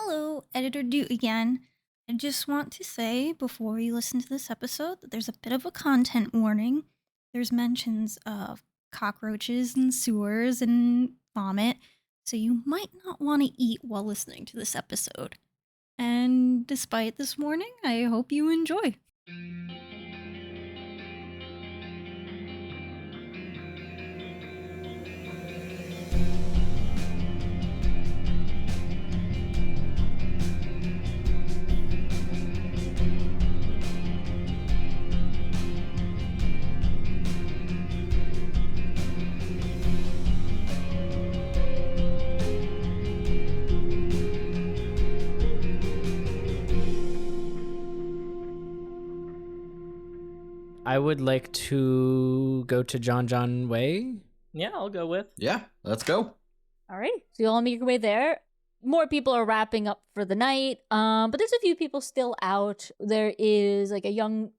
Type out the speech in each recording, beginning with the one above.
Hello, Editor Doot again. I just want to say before you listen to this episode that there's a bit of a content warning. There's mentions of cockroaches and sewers and vomit, so you might not want to eat while listening to this episode. And despite this warning, I hope you enjoy. I would like to go to John Way. Yeah, I'll go with. Yeah, let's go. All right, so you all make your way there. More people are wrapping up for the night, but there's a few people still out. There is like a young,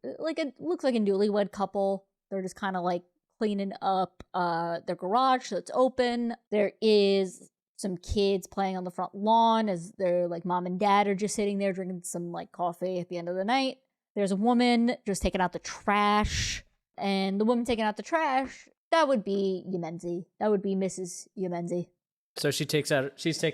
looks like a newlywed couple. They're just kind of like cleaning up their garage so it's open. There is some kids playing on the front lawn as their like mom and dad are just sitting there drinking some like coffee at the end of the night. There's a woman just taking out the trash, and the woman taking out the trash, that would be Yemenzi. That would be Mrs. Yemenzi. So she's taking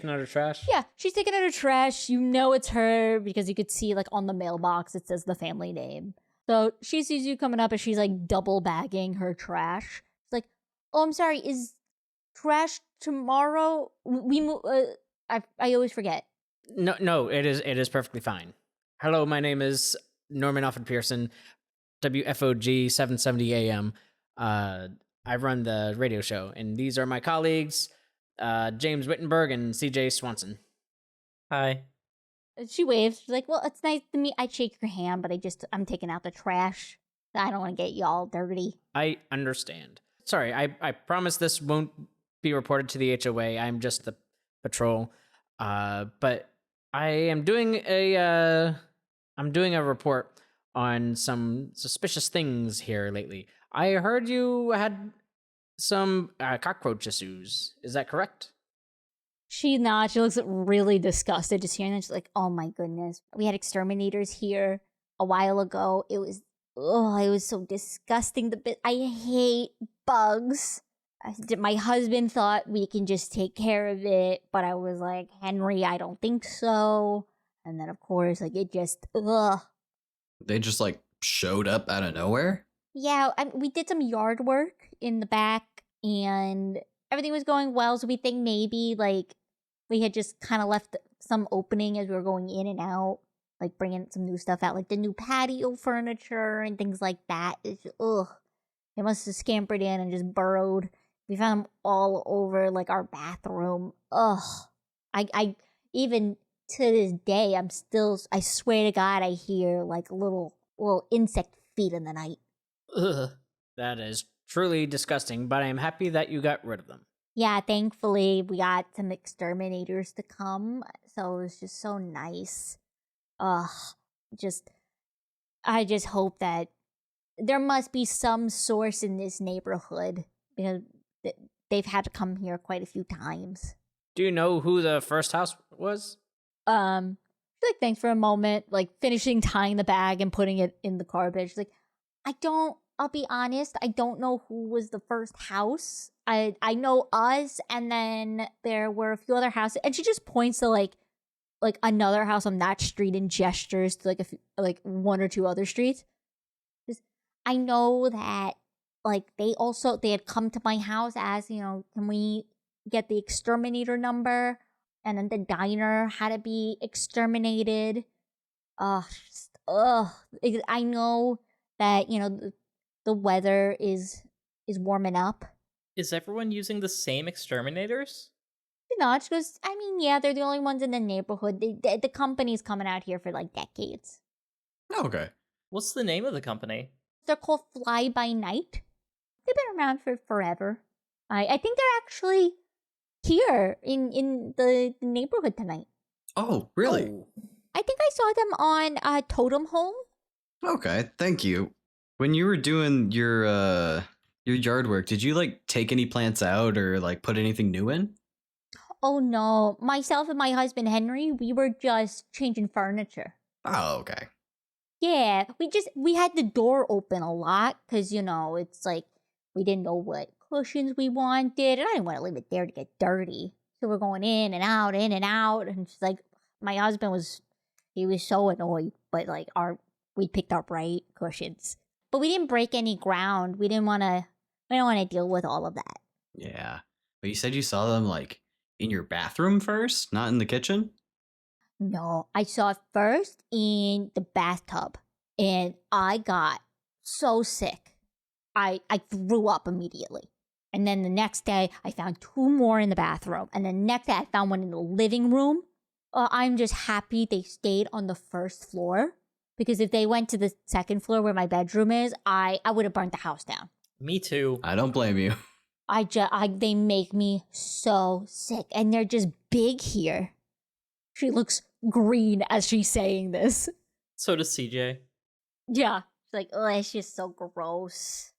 out her trash? Yeah, she's taking out her trash. You know it's her because you could see like on the mailbox it says the family name. So she sees you coming up and she's like double bagging her trash. She's like, "Oh, I'm sorry, is trash tomorrow? I always forget." No, it is perfectly fine. Hello, my name is Norman Alfred Pearson, WFOG 770 AM. I run the radio show, and these are my colleagues, James Wittenberg and CJ Swanson. Hi. She waves. She's like, "Well, it's nice to meet. I shake your hand, but I'm taking out the trash. I don't want to get y'all dirty." I understand. Sorry, I promise this won't be reported to the HOA. I'm just the patrol. But I am doing a report on some suspicious things here lately. I heard you had some cockroach issues. Is that correct? She nods. She looks really disgusted just hearing that. She's like, "Oh my goodness. We had exterminators here a while ago. It was so disgusting. I hate bugs. My husband thought we can just take care of it, but I was like, Henry, I don't think so." And then, of course, like, it just, ugh. They just, like, showed up out of nowhere? Yeah, we did some yard work in the back, and everything was going well, so we think maybe, like, we had just kind of left some opening as we were going in and out, like, bringing some new stuff out, like the new patio furniture and things like that. It's just, ugh. They must have scampered in and just burrowed. We found them all over, like, our bathroom. Ugh. I even... to this day, I swear to God, I hear like little insect feet in the night. Ugh. That is truly disgusting, but I am happy that you got rid of them. Yeah, thankfully, we got some exterminators to come, so it was just so nice. I just hope that there must be some source in this neighborhood, because they've had to come here quite a few times. Do you know who the first house was? She's like, thanks for a moment, like finishing tying the bag and putting it in the garbage. She's like, I'll be honest, I don't know who was the first house. I know us, and then there were a few other houses, and she just points to like another house on that street and gestures to like one or two other streets. I know that like they had come to my house as, can we get the exterminator number? And then the diner had to be exterminated. I know that, the weather is warming up. Is everyone using the same exterminators? She goes, I mean, yeah, they're the only ones in the neighborhood. The company's coming out here for like decades. Oh, okay. What's the name of the company? They're called Fly by Night. They've been around for forever. I think they're actually here in the neighborhood tonight. Oh, really? Oh. I think I saw them on Totem Home. Okay, thank you. When you were doing your yard work, did you like take any plants out or like put anything new in? Oh no, myself and my husband Henry, we were just changing furniture. Oh, okay. Yeah, we had the door open a lot because, it's like we didn't know what cushions we wanted, and I didn't want to leave it there to get dirty. So we're going in and out, and she's like, my husband he was so annoyed, but like we picked up right cushions. But we didn't break any ground. We didn't want to deal with all of that. Yeah. But you said you saw them like in your bathroom first, not in the kitchen? No, I saw it first in the bathtub, and I got so sick. I threw up immediately. And then the next day, I found 2 more in the bathroom. And the next day, I found one in the living room. I'm just happy they stayed on the first floor, because if they went to the second floor where my bedroom is, I would have burnt the house down. Me too. I don't blame you. They make me so sick, and they're just big here. She looks green as she's saying this. So does CJ. Yeah. She's like, oh, it's just so gross.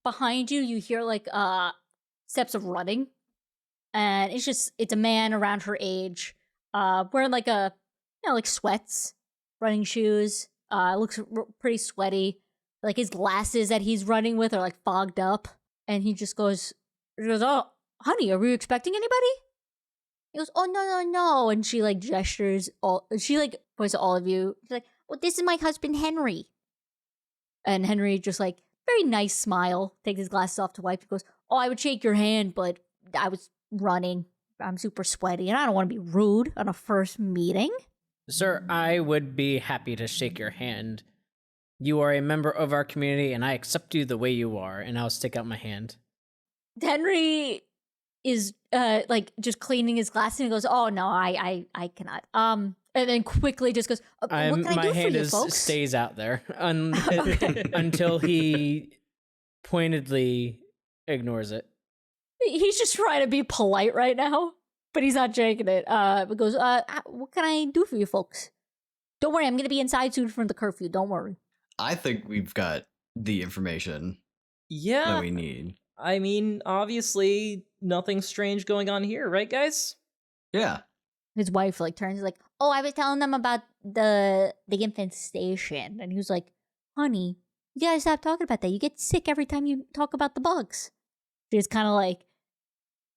Behind you, you hear like steps of running. And it's a man around her age, wearing like like sweats, running shoes. Looks pretty sweaty. Like his glasses that he's running with are like fogged up. And he goes, oh, honey, are we expecting anybody? He goes, oh, no. And she like gestures, she like points to all of you. She's like, well, this is my husband, Henry. And Henry just like, very nice smile, takes his glasses off to wipe. He goes, oh, I would shake your hand, but I was running. I'm super sweaty, and I don't want to be rude on a first meeting. Sir, I would be happy to shake your hand. You are a member of our community, and I accept you the way you are, and I'll stick out my hand. Henry is like just cleaning his glasses, and he goes, oh no, I cannot. And then quickly just goes, what can I do for you, folks? Stays out there until he pointedly ignores it. He's just trying to be polite right now, but he's not shaking it. But goes, what can I do for you folks? Don't worry, I'm going to be inside soon from the curfew. Don't worry. I think we've got the information Yeah. that we need. I mean, obviously, nothing strange going on here, right, guys? Yeah. His wife like turns like, oh, I was telling them about the infestation, and he was like, honey, you gotta stop talking about that. You get sick every time you talk about the bugs. She just kind of like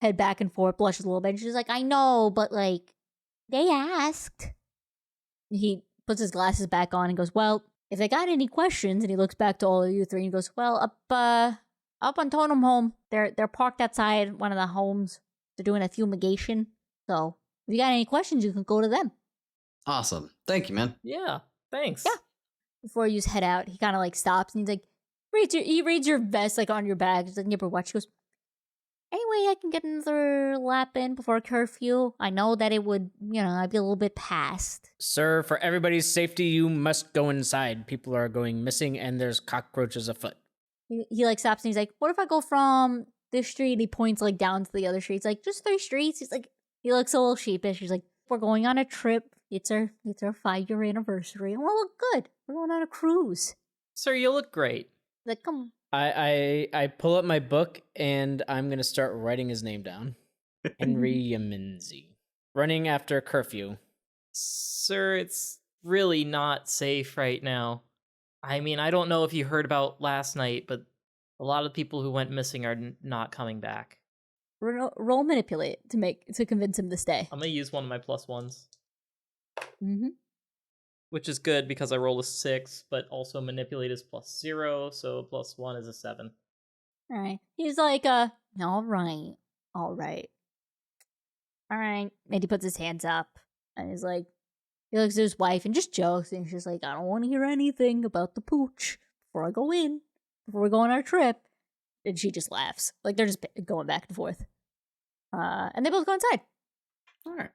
head back and forth, blushes a little bit. And she's like, I know, but like they asked. He puts his glasses back on and goes, well, if they got any questions, and he looks back to all of you 3 and goes, well, up on Totem Home, they're parked outside one of the homes. They're doing a fumigation, so if you got any questions, you can go to them. Awesome. Thank you, man. Yeah, thanks. Yeah. Before you head out, he kind of like stops and he's like, he reads your vest like on your bag. He's like, never watch. He goes, anyway, I can get another lap in before curfew. I know that it would, I'd be a little bit past. Sir, for everybody's safety, you must go inside. People are going missing and there's cockroaches afoot. He like stops and he's like, what if I go from this street? He points like down to the other streets, like just 3 streets. He's like, he looks a little sheepish. He's like, we're going on a trip. It's our 5-year anniversary. And we'll look good. We're going on a cruise. Sir, you look great. Like, come on. I pull up my book and I'm gonna start writing his name down. Henry Yaminzi. Running after curfew. Sir, it's really not safe right now. I mean, I don't know if you heard about last night, but a lot of people who went missing are not coming back. Roll manipulate to convince him to stay. I'm gonna use one of my +1s. Mm-hmm. Which is good because I roll a 6, but also manipulate is +0, so +1 is a 7. All right. He's like, all right. And he puts his hands up and he's like, he looks at his wife and just jokes, and she's like, I don't want to hear anything about the pooch before we go on our trip. And she just laughs. Like, they're just going back and forth. And they both go inside. All right.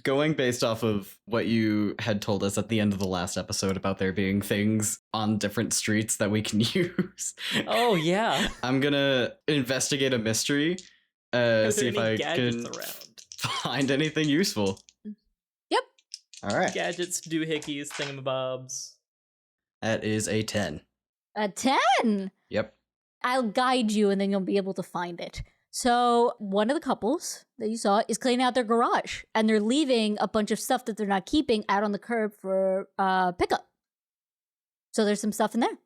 Going based off of what you had told us at the end of the last episode about there being things on different streets that we can use. Oh, yeah. I'm gonna investigate a mystery, see if I can find anything useful. Yep. All right. Gadgets, doohickeys, thingamabobs. That is a 10. A 10? Yep. I'll guide you and then you'll be able to find it. So one of the couples that you saw is cleaning out their garage, and they're leaving a bunch of stuff that they're not keeping out on the curb for pickup. So there's some stuff in there.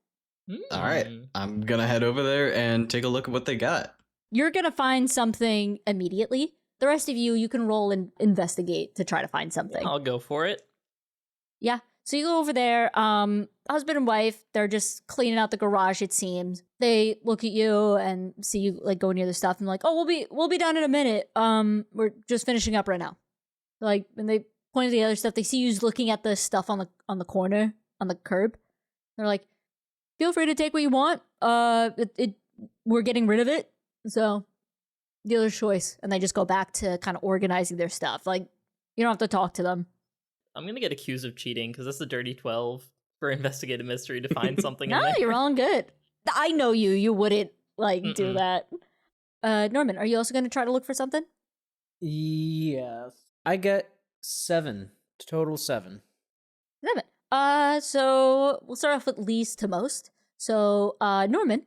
All right, I'm gonna head over there and take a look at what they got. You're going to find something immediately. The rest of you can roll and investigate to try to find something. I'll go for it. Yeah. So you go over there. Husband and wife, they're just cleaning out the garage, it seems. They look at you and see you like go near the stuff and like, oh, we'll be done in a minute. We're just finishing up right now. Like when they point to the other stuff, they see you looking at the stuff on the corner, on the curb. They're like, feel free to take what you want. We're getting rid of it. So dealer's choice. And they just go back to kind of organizing their stuff. Like you don't have to talk to them. I'm going to get accused of cheating because that's a dirty 12 for investigative mystery to find something in No, there. you're all good. I know you. You wouldn't do that. Norman, are you also going to try to look for something? Yes. I get 7. Total 7. 7. So we'll start off with least to most. So, Norman,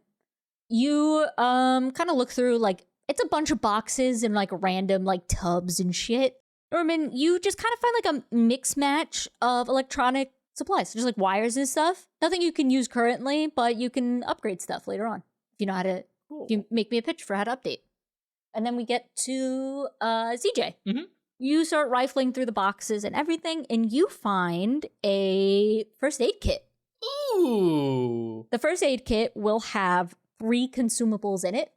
you kind of look through like it's a bunch of boxes and like random like tubs and shit. Norman, you just kind of find like a mix match of electronic supplies, just like wires and stuff. Nothing you can use currently, but you can upgrade stuff later on if you know how to. Cool. If you make me a pitch for how to update. And then we get to CJ. Mhm. You start rifling through the boxes and everything, and you find a first aid kit. Ooh. The first aid kit will have 3 consumables in it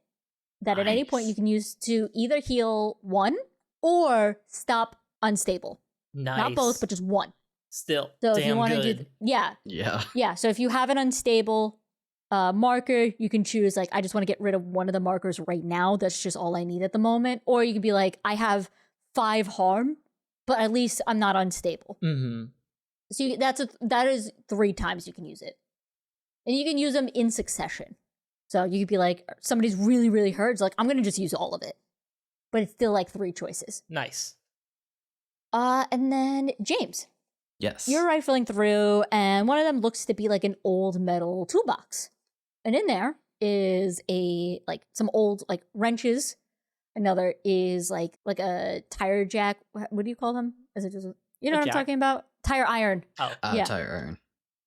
that at any point Nice. you can use to either heal 1 or stop unstable. Nice. Not both, but just 1. Still, So if damn you want to good. do, yeah. Yeah. So if you have an unstable marker, you can choose like, I just want to get rid of one of the markers right now. That's just all I need at the moment. Or you can be like, I have 5 harm, but at least I'm not unstable. Mm-hmm. So that is 3 times you can use it, and you can use them in succession. So you could be like, somebody's really, really hurt. It's like, I'm gonna just use all of it, but it's still like 3 choices. Nice. And then James, Yes. you're rifling through, and one of them looks to be like an old metal toolbox, and in there is some old like wrenches. Another is like a tire jack. What do you call them? Is it just you know what I'm jack? talking about? Tire iron. Oh. yeah. Tire iron.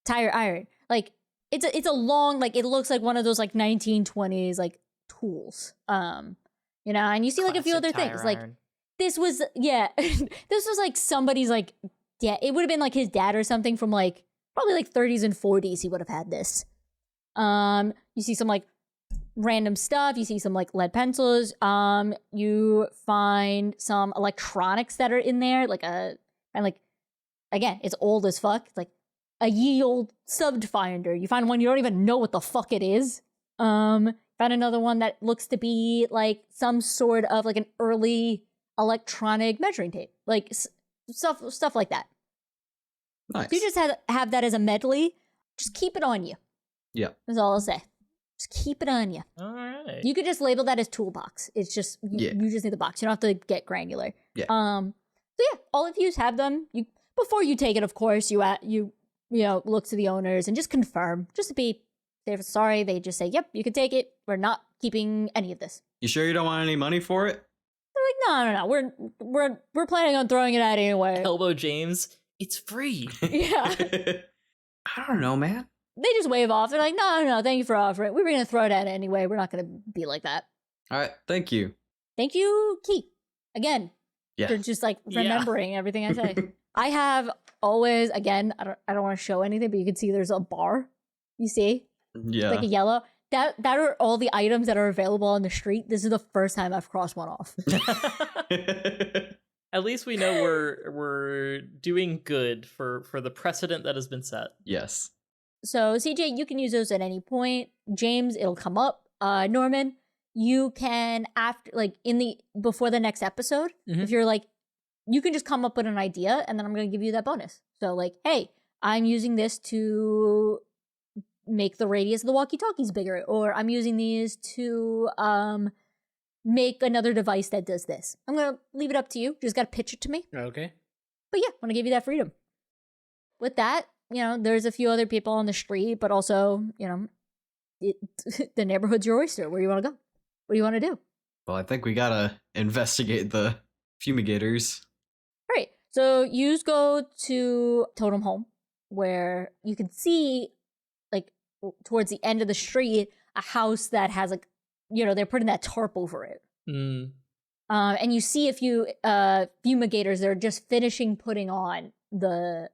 Tire iron. Like it's a long like it looks like one of those like 1920s like tools. And you see like a few Classic other tire things. Like iron. this was this was like somebody's like dad. It would have been like his dad or something from like probably like 30s and 40s. He would have had this. You see some like random stuff. You see some like lead pencils. You find some electronics that are in there, again, it's old as fuck. It's like a ye old subbed finder. You find one you don't even know what the fuck it is. Found another one that looks to be like some sort of like an early electronic measuring tape, like stuff like that. Nice. So you just have that as a medley. Just keep it on you. Yeah. That's all I'll say. Just keep it on you. All right. You could just label that as toolbox. It's just you just need the box. You don't have to get granular. Yeah. So yeah, all of you have them. You before you take it, of course, you look to the owners and just confirm, just to be safe. Sorry, they just say, "Yep, you can take it. We're not keeping any of this." You sure you don't want any money for it? They're like, "No. We're planning on throwing it out anyway." Elbow James, it's free. Yeah. I don't know, man. They just wave off. They're like, "No. Thank you for offering. We were gonna throw it out anyway. We're not gonna be like that." All right, thank you. Thank you, Keith. Again, Yeah. for just like Yeah. remembering everything I say. I have always, again, I don't want to show anything, but you can see there's a bar. You see? Yeah. Like a yellow. That are all the items that are available on the street. This is the first time I've crossed one off. At least we know we're doing good for the precedent that has been set. Yes. So CJ, you can use those at any point. James, it'll come up. Norman, you can before the next episode, if you're like, you can just come up with an idea and then I'm going to give you that bonus. So like, hey, I'm using this to make the radius of the walkie-talkies bigger, or I'm using these to make another device that does this. I'm going to leave it up to you. You just got to pitch it to me. Okay. But yeah, I want to give you that freedom. With that, there's a few other people on the street, but also, the neighborhood's your oyster. Where you want to go? What do you want to do? Well, I think we gotta investigate the fumigators. All right. So you go to Totem Home, where you can see, like, towards the end of the street, a house that has, like, they're putting that tarp over it. Mm. And you see a few fumigators that are just finishing putting on whatever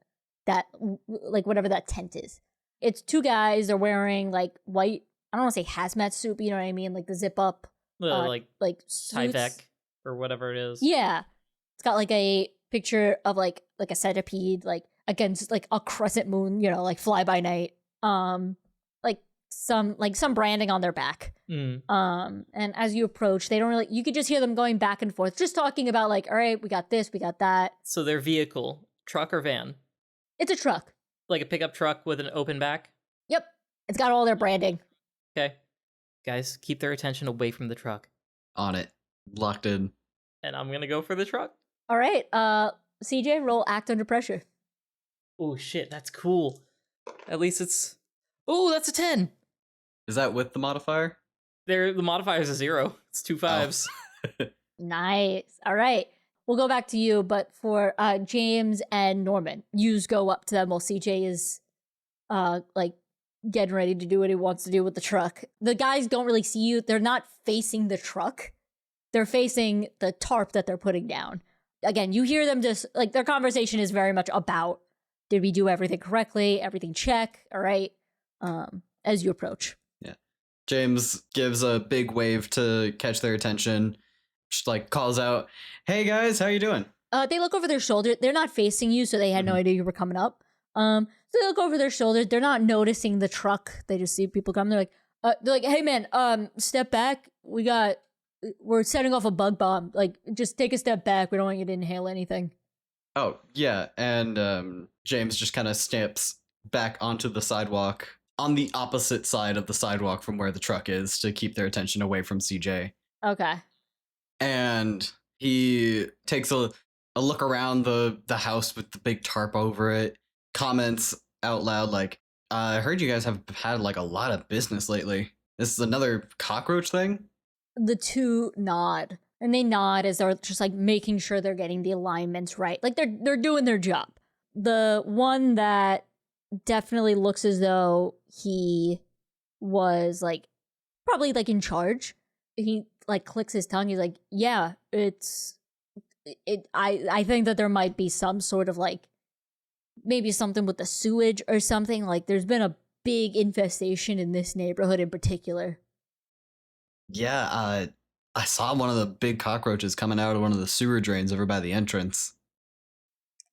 that tent is. It's two guys. They're wearing like white. I don't want to say hazmat suit, but you know what I mean, like the zip up, Like suits. Tyvek or whatever it is. Yeah, it's got like a picture of like a centipede, like against like a crescent moon, like fly by night. Like some branding on their back. Mm. And as you approach, they don't really. You could just hear them going back and forth, just talking about like, all right, we got this, we got that. So their vehicle, truck or van? It's a truck. Like a pickup truck with an open back? Yep, it's got all their branding. Okay. Guys, keep their attention away from the truck. On it. Locked in. And I'm gonna go for the truck. All right, CJ, roll act under pressure. Oh shit, that's cool. At least it's... Oh, that's a 10! Is that with the modifier? The modifier is a 0. It's 2 5s. Nice. All right. We'll go back to you, but for James and Norman, yous go up to them while CJ is like getting ready to do what he wants to do with the truck. The guys don't really see you. They're not facing the truck. They're facing the tarp that they're putting down. Again, you hear them just like their conversation is very much about, did we do everything correctly? Everything check. All right. As you approach. Yeah. James gives a big wave to catch their attention. Just like calls out, "Hey guys, how you doing?" They look over their shoulder. They're not facing you, so they had no idea you were coming up. So they look over their shoulders. They're not noticing the truck. They just see people come. They're like, "Hey man, step back. We're setting off a bug bomb. Like, just take a step back. We don't want you to inhale anything." Oh, yeah. And James just kind of steps back onto the sidewalk on the opposite side of the sidewalk from where the truck is to keep their attention away from CJ. Okay. And he takes a look around the house with the big tarp over it, comments out loud like, "I heard you guys have had like a lot of business lately. This is another cockroach thing?" The two nod. And they nod as they're just like making sure they're getting the alignments right. Like they're doing their job. The one that definitely looks as though he was like probably like in charge. He like clicks his tongue. He's like, "Yeah, I think that there might be some sort of like maybe something with the sewage or something. Like there's been a big infestation in this neighborhood in particular." Yeah, I saw one of the big cockroaches coming out of one of the sewer drains over by the entrance.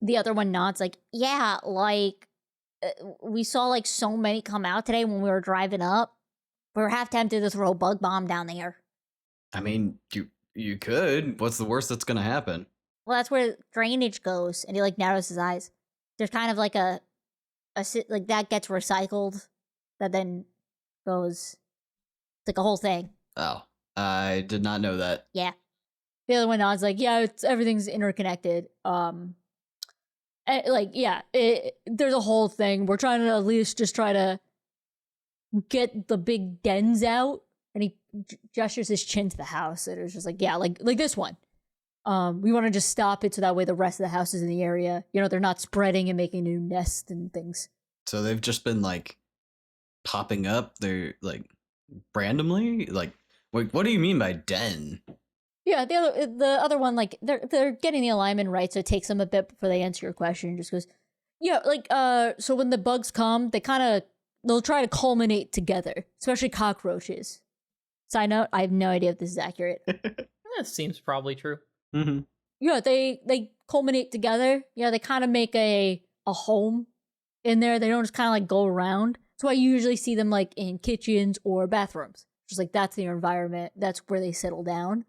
The other one nods like, "Yeah, like we saw like so many come out today when we were driving up. We were half tempted to throw a bug bomb down there." I mean, you could. What's the worst that's gonna happen? "Well, that's where drainage goes." And he like narrows his eyes. There's kind of like a like that gets recycled, that then goes. It's like a whole thing. Oh, I did not know that. Yeah. The other one nods like, "Yeah, everything's interconnected." Like, yeah, there's a whole thing. We're trying to at least just try to get the big dens out. And he gestures his chin to the house. And it was just like, yeah, like this one. We want to just stop it so that way the rest of the houses in the area, they're not spreading and making new nests and things. So they've just been like popping up. They're like randomly. Like, what do you mean by den? Yeah, the other one, like they're getting the alignment right, so it takes them a bit before they answer your question. Just goes, yeah, like so when the bugs come, they'll try to culminate together, especially cockroaches. Side note, I have no idea if this is accurate. That seems probably true. Mm-hmm. Yeah, they culminate together. Yeah, they kind of make a home in there. They don't just kind of like go around. That's why you usually see them like in kitchens or bathrooms. Just like that's their environment. That's where they settle down.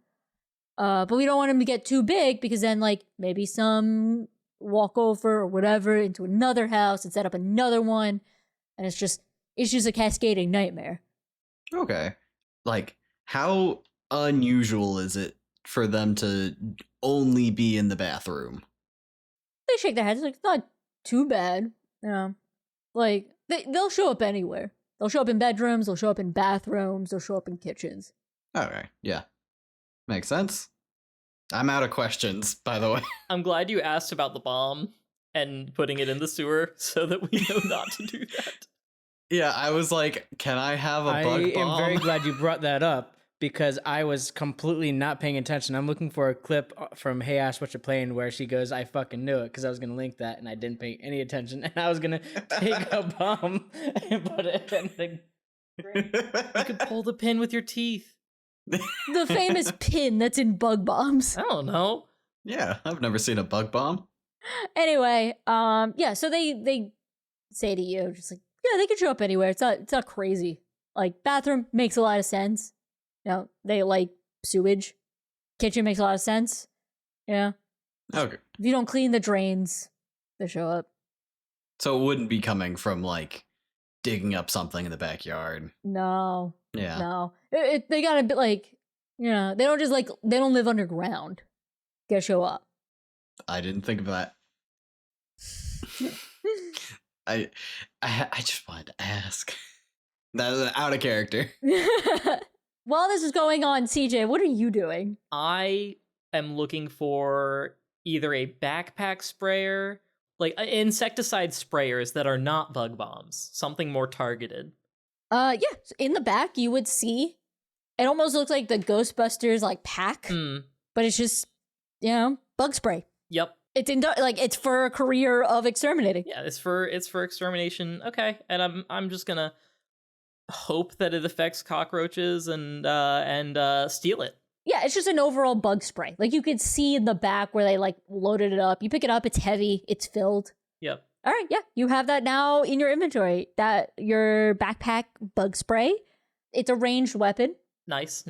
But we don't want them to get too big because then like maybe some walk over or whatever into another house and set up another one. And it's just a cascading nightmare. Okay. Like, how unusual is it for them to only be in the bathroom? They shake their heads like, it's not too bad. Like they'll show up anywhere. They'll show up in bedrooms, they'll show up in bathrooms, they'll show up in kitchens. Okay, yeah. Makes sense. I'm out of questions, by the way. I'm glad you asked about the bomb and putting it in the sewer so that we know not to do that. Yeah, I was like, can I have a bug bomb? am very glad you brought that up because I was completely not paying attention. I'm looking for a clip from Hey Ash, What You Playing where she goes, I fucking knew it, because I was going to link that and I didn't pay any attention. And I was going to take a bomb and put it in the... You could pull the pin with your teeth. The famous pin that's in bug bombs. I don't know. Yeah, I've never seen a bug bomb. Anyway, yeah, so they say to you, just like, yeah, they can show up anywhere. It's not crazy. Like, bathroom makes a lot of sense. You know, they like sewage. Kitchen makes a lot of sense. Yeah. Okay. If you don't clean the drains, they show up. So it wouldn't be coming from, like, digging up something in the backyard. No. Yeah. No. They gotta be like, you know, they don't just like, they don't live underground. Gotta show up. I didn't think of that. I just wanted to ask. That was out of character. While this is going on, CJ, what are you doing? I am looking for either a backpack sprayer, like insecticide sprayers that are not bug bombs, something more targeted. Yeah, in the back you would see, it almost looks like the Ghostbusters like pack, but it's just, you know, bug spray. Yep. It's it's for a career of exterminating. Yeah, it's for extermination. Okay, and I'm just gonna hope that it affects cockroaches and steal it. Yeah, it's just an overall bug spray. Like, you could see in the back where they like loaded it up. You pick it up, it's heavy, it's filled. Yep. All right, yeah, you have that now in your inventory. That your backpack bug spray. It's a ranged weapon Nice.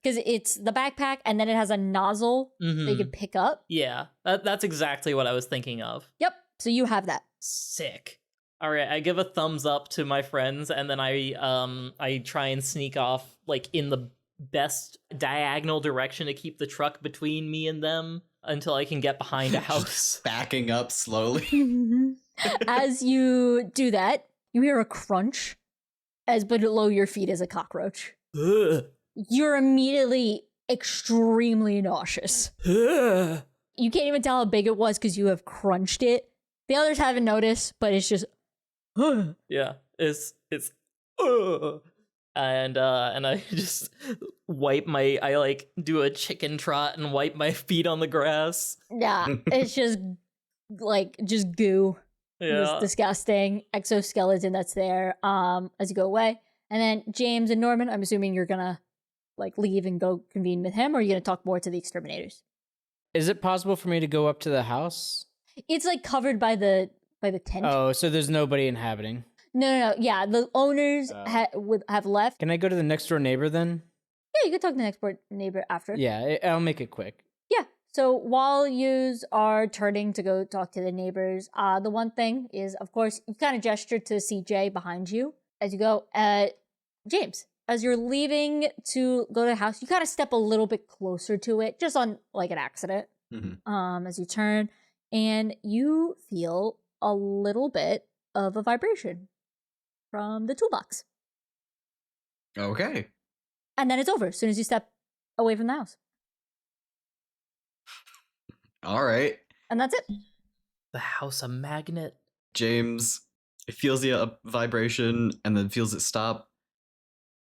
because it's the backpack and then it has a nozzle that you can pick up. Yeah, that's exactly what I was thinking of. Yep. So you have that. Sick. All right, I give a thumbs up to my friends, and then I try and sneak off like in the best diagonal direction to keep the truck between me and them until I can get behind a house. Backing up slowly. As you do that, you hear a crunch as below your feet is a cockroach. Ugh. You're immediately extremely nauseous. Ugh. You can't even tell how big it was because you have crunched it. The others haven't noticed, but it's just Yeah, it's and I just I like do a chicken trot and wipe my feet on the grass. yeah, it's just like just goo. Yeah. It's disgusting exoskeleton that's there as you go away. And then James and Norman, I'm assuming you're gonna like leave and go convene with him, or are you gonna talk more to the exterminators? Is it possible for me to go up to the house? It's like covered by the tent. Oh, so there's nobody inhabiting. No. Yeah, the owners have left. Can I go to the next door neighbor then? Yeah, you can talk to the next door neighbor after. Yeah, I'll make it quick. Yeah. So while yous are turning to go talk to the neighbors, the one thing is, of course, you kind of gesture to CJ behind you as you go. James, as you're leaving to go to the house, you kind of step a little bit closer to it, just on like an accident. Mm-hmm. As you turn, and you feel a little bit of a vibration from the toolbox. Okay. And then it's over as soon as you step away from the house. All right. And that's it. The house a magnet. James feels the vibration and then feels it stop.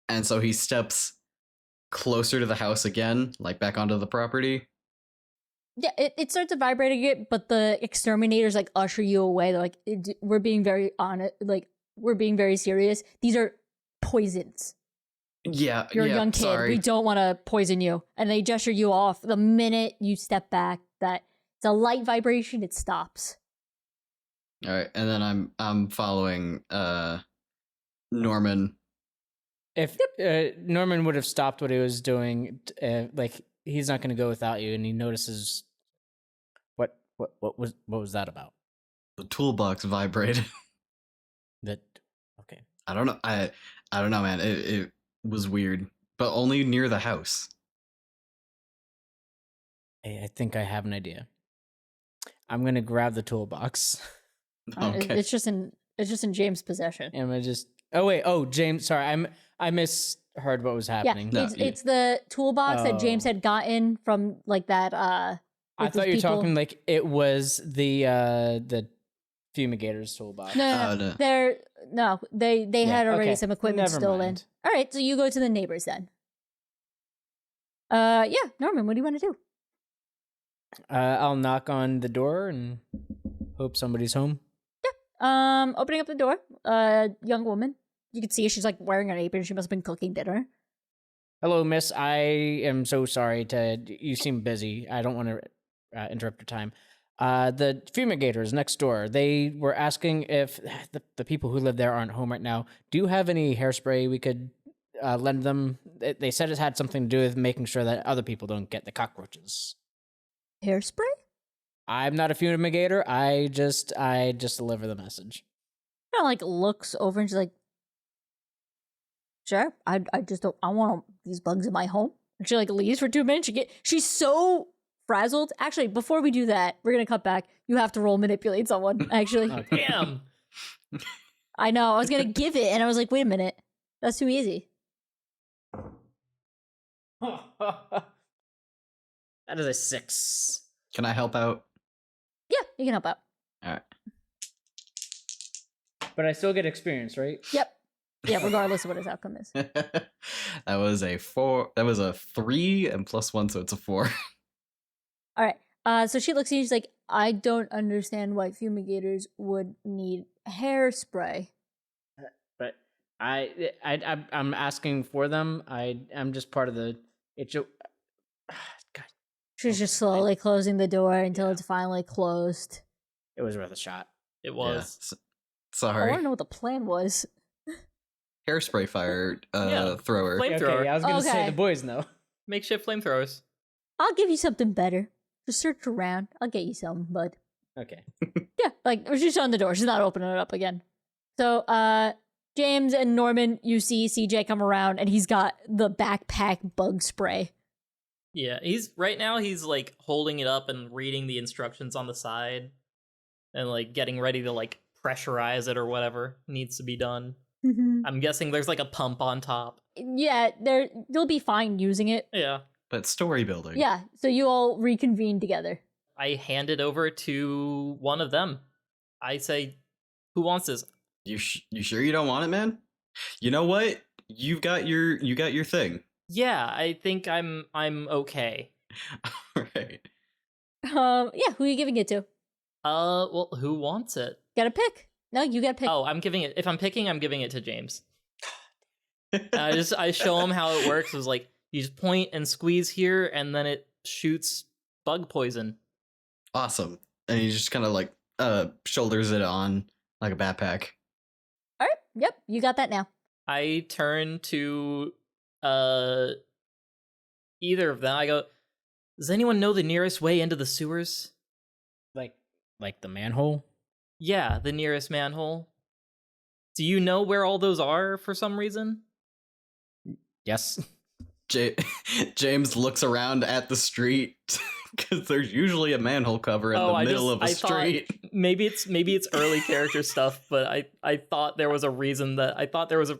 And so he steps closer to the house again, like back onto the property. Yeah, it starts to vibrate again, but the exterminators like usher you away. They're like, we're being very honest, like we're being very serious. These are poisons. Yeah, You're a young kid. Sorry. We don't want to poison you. And they gesture you off. The minute you step back, that it's a light vibration, it stops. All right, and then I'm following Norman. If Norman would have stopped what he was doing, like he's not going to go without you, and he notices what was that about? The toolbox vibrated. That okay? I don't know. I don't know, man. It was weird, but only near the house. Hey, I think I have an idea. I'm gonna grab the toolbox. Okay. It's just in James' possession. I'm gonna just. Oh wait. Oh, James. Sorry, I heard what was Yeah, happening. No, it's the toolbox that James Oh. had gotten from like that. I with thought those you were people. talking like it was the fumigator's toolbox. No, no. they had already okay. some equipment Never stolen. mind. All right, so you go to the neighbors then. Yeah, Norman, what do you want to do? I'll knock on the door and hope somebody's home. Opening up the door, young woman. You can see she's like wearing an apron. She must have been cooking dinner. Hello, miss. I am so sorry you seem busy. I don't want to interrupt your time. The fumigators next door, they were asking if the people who live there aren't home right now. Do you have any hairspray we could lend them? They said it had something to do with making sure that other people don't get the cockroaches. Hairspray? I'm not a fumigator. I just deliver the message. Kind of like looks over and she's like, "Sure, I just don't. I want these bugs in my home." And she like leaves for 2 minutes. She's so frazzled. Actually, before we do that, we're gonna cut back. You have to roll manipulate someone. Actually, Okay. Damn. I know. I was gonna give it, and I was like, wait a minute, that's too easy. That is a 6. Can I help out? Yeah, you can help out. All right. But I still get experience, right? Yep. Yeah, regardless of what his outcome is. That was a 4. That was a 3 and +1, so it's a 4. All right. So she looks at you. She's like, I don't understand why fumigators would need hairspray. But I'm asking for them. I'm just part of the HO. God, She's just slowly closing the door until it's finally closed. it was worth a shot. It was. I Sorry. want to know what the plan was. Hairspray fire Yeah. thrower. Flamethrower. Okay, I was gonna say Okay. the boys know. Makeshift flamethrowers. I'll give you something better. Just search around. I'll get you some, bud. Okay. Yeah, like she's on the door. She's not opening it up again. So, James and Norman, you see CJ come around, and he's got the backpack bug spray. Yeah, he's like holding it up and reading the instructions on the side and like getting ready to like pressurize it or whatever needs to be done. I'm guessing there's like a pump on top. Yeah, they'll be fine using it. Yeah. But story building. Yeah, so you all reconvene together. I hand it over to one of them. I say, "Who wants this?" You sure you don't want it, man? You know what? You got your thing. Yeah, I think I'm okay. All right. Yeah, who are you giving it to? Well, who wants it? Gotta pick. No, you gotta pick. Oh, I'm giving it. If I'm picking, I'm giving it to James. I show him how it works. It was like you just point and squeeze here, and then it shoots bug poison. Awesome. And he just kind of like shoulders it on like a backpack. All right, yep, you got that now. I turn to either of them. I go, "Does anyone know the nearest way into the sewers?" Like the manhole. Yeah, the nearest manhole. Do you know where all those are for some reason? Yes. James looks around at the street because there's usually a manhole cover in the middle of a street. Maybe it's early character stuff, but I thought there was a reason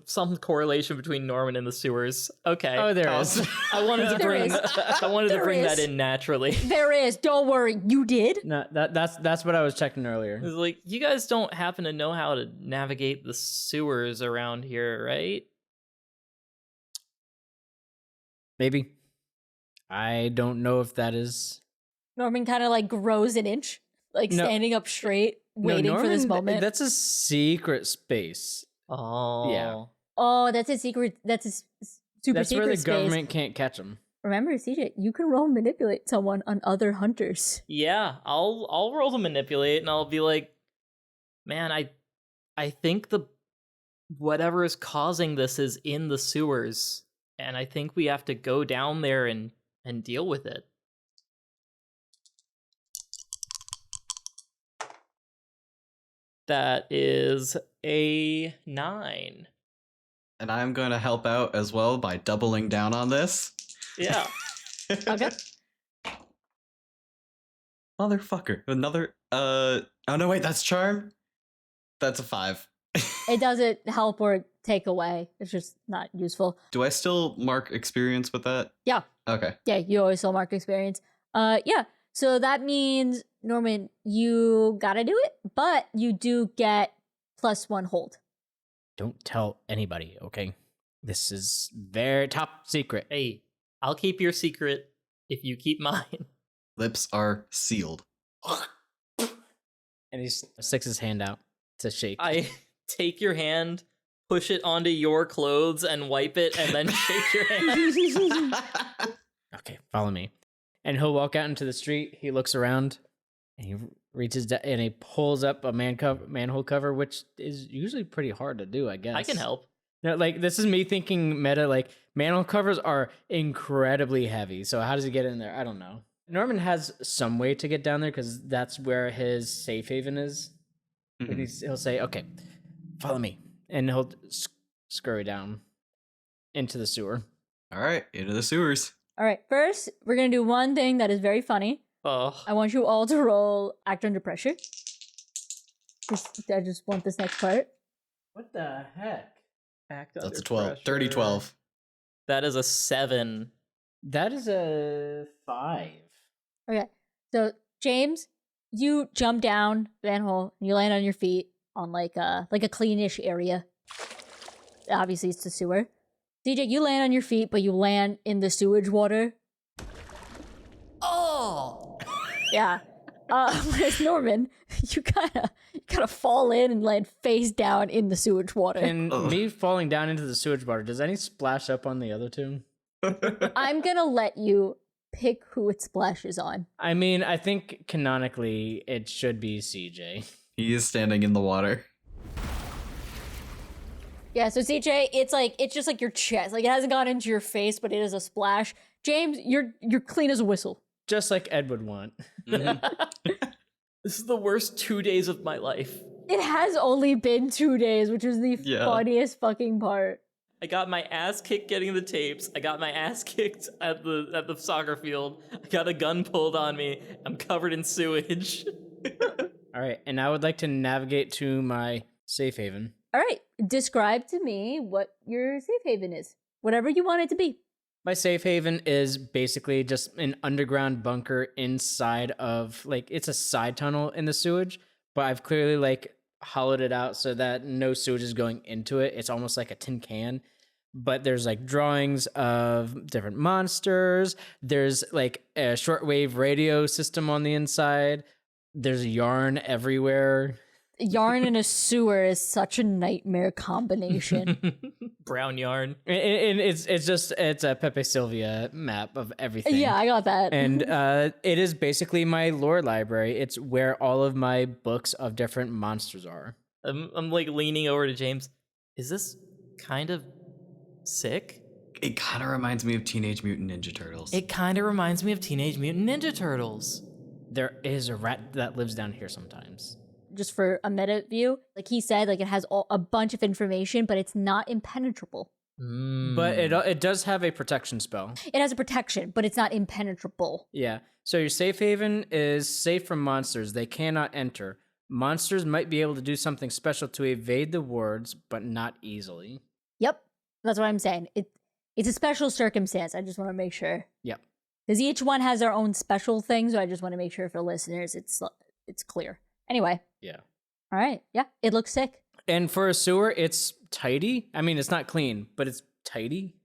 some correlation between Norman and the sewers. Okay. Oh, there is. I wanted to There bring is. There bring that is. in naturally. There is. Don't worry, you did. No, that's what I was checking It earlier. was like, you guys don't happen to know how to navigate the sewers around here, right? Maybe. I don't know if that is. Norman kind of like grows an inch, like No. standing up straight, No, waiting for this Norman, moment. That's a secret space. Oh. Yeah. Oh, that's a secret. That's a super That's secret where the space. government can't catch them. Remember, CJ, you can roll manipulate someone on other hunters. Yeah, I'll roll to manipulate and I'll be like, "Man, I think the whatever is causing this is in the sewers, and I think we have to go down there and deal with it." That is a 9. And I'm going to help out as well by doubling down on this. Yeah. Okay. Motherfucker. Another oh no, wait, that's charm. That's a 5. It doesn't help or take away. It's just not useful. Do I still mark experience with that? Yeah. Okay. Yeah, you always still mark experience. Yeah. So that means, Norman, you gotta do it, but you do get +1 hold. Don't tell anybody, okay? This is very top secret. Hey, I'll keep your secret if you keep mine. Lips are sealed. And he sticks his hand out to shake. I take your hand, push it onto your clothes, and wipe it, and then shake your hand. Okay, follow me. And he'll walk out into the street. He looks around, and he reaches down, and he pulls up a manhole cover, which is usually pretty hard to do, I guess. I can help. No, like, this is me thinking meta, like, manhole covers are incredibly heavy, so how does he get in there? I don't know. Norman has some way to get down there, because that's where his safe haven is. Like, he'll say, okay, follow me. And he'll scurry down into the sewer. All right, into the sewers. All right, first, we're going to do one thing that is very funny. Oh, I want you all to roll Act Under Pressure. I just want this next part. What the heck? That's a 12. 30, 12. That is a 7. That is a 5. Okay, so James, you jump down the manhole and you land on your feet on like a cleanish area. Obviously, it's the sewer. DJ, you land on your feet, but you land in the sewage water. Oh! Yeah. Whereas Norman, you gotta fall in and land face down in the sewage water. And me falling down into the sewage water, does any splash up on the other two? I'm gonna let you pick who it splashes on. I mean, I think canonically it should be CJ. He is standing in the water. Yeah, so CJ, it's just like your chest. Like, it hasn't gone into your face, but it is a splash. James, you're clean as a whistle. Just like Ed would want. This is the worst 2 days of my life. It has only been 2 days, which is the funniest fucking part. I got my ass kicked getting the tapes. I got my ass kicked at the soccer field. I got a gun pulled on me. I'm covered in sewage. All right, and I would like to navigate to my safe haven. All right, describe to me what your safe haven is. Whatever you want it to be. My safe haven is basically just an underground bunker inside of, like, it's a side tunnel in the sewage, but I've clearly, like, hollowed it out so that no sewage is going into it. It's almost like a tin can. But there's, like, drawings of different monsters. There's, like, a shortwave radio system on the inside. There's yarn everywhere. Yarn in a sewer is such a nightmare combination. Brown yarn. And it's a Pepe Sylvia map of everything. Yeah, I got that. And it is basically my lore library. It's where all of my books of different monsters are. I'm like leaning over to James. Is this kind of sick? It kind of reminds me of Teenage Mutant Ninja Turtles. It kind of reminds me of Teenage Mutant Ninja Turtles. There is a rat that lives down here sometimes. Just for a meta view, like he said, like it has a bunch of information, but it's not impenetrable. But it does have a protection spell. It has a protection, but it's not impenetrable. Yeah. So your safe haven is safe from monsters. They cannot enter. Monsters might be able to do something special to evade the wards, but not easily. Yep, that's what I'm saying. It's a special circumstance. I just want to make sure. Yep. Because each one has their own special thing, so I just want to make sure for listeners it's clear. Anyway. Yeah. All right. Yeah, it looks sick. And for a sewer, it's tidy. I mean, it's not clean, but it's tidy.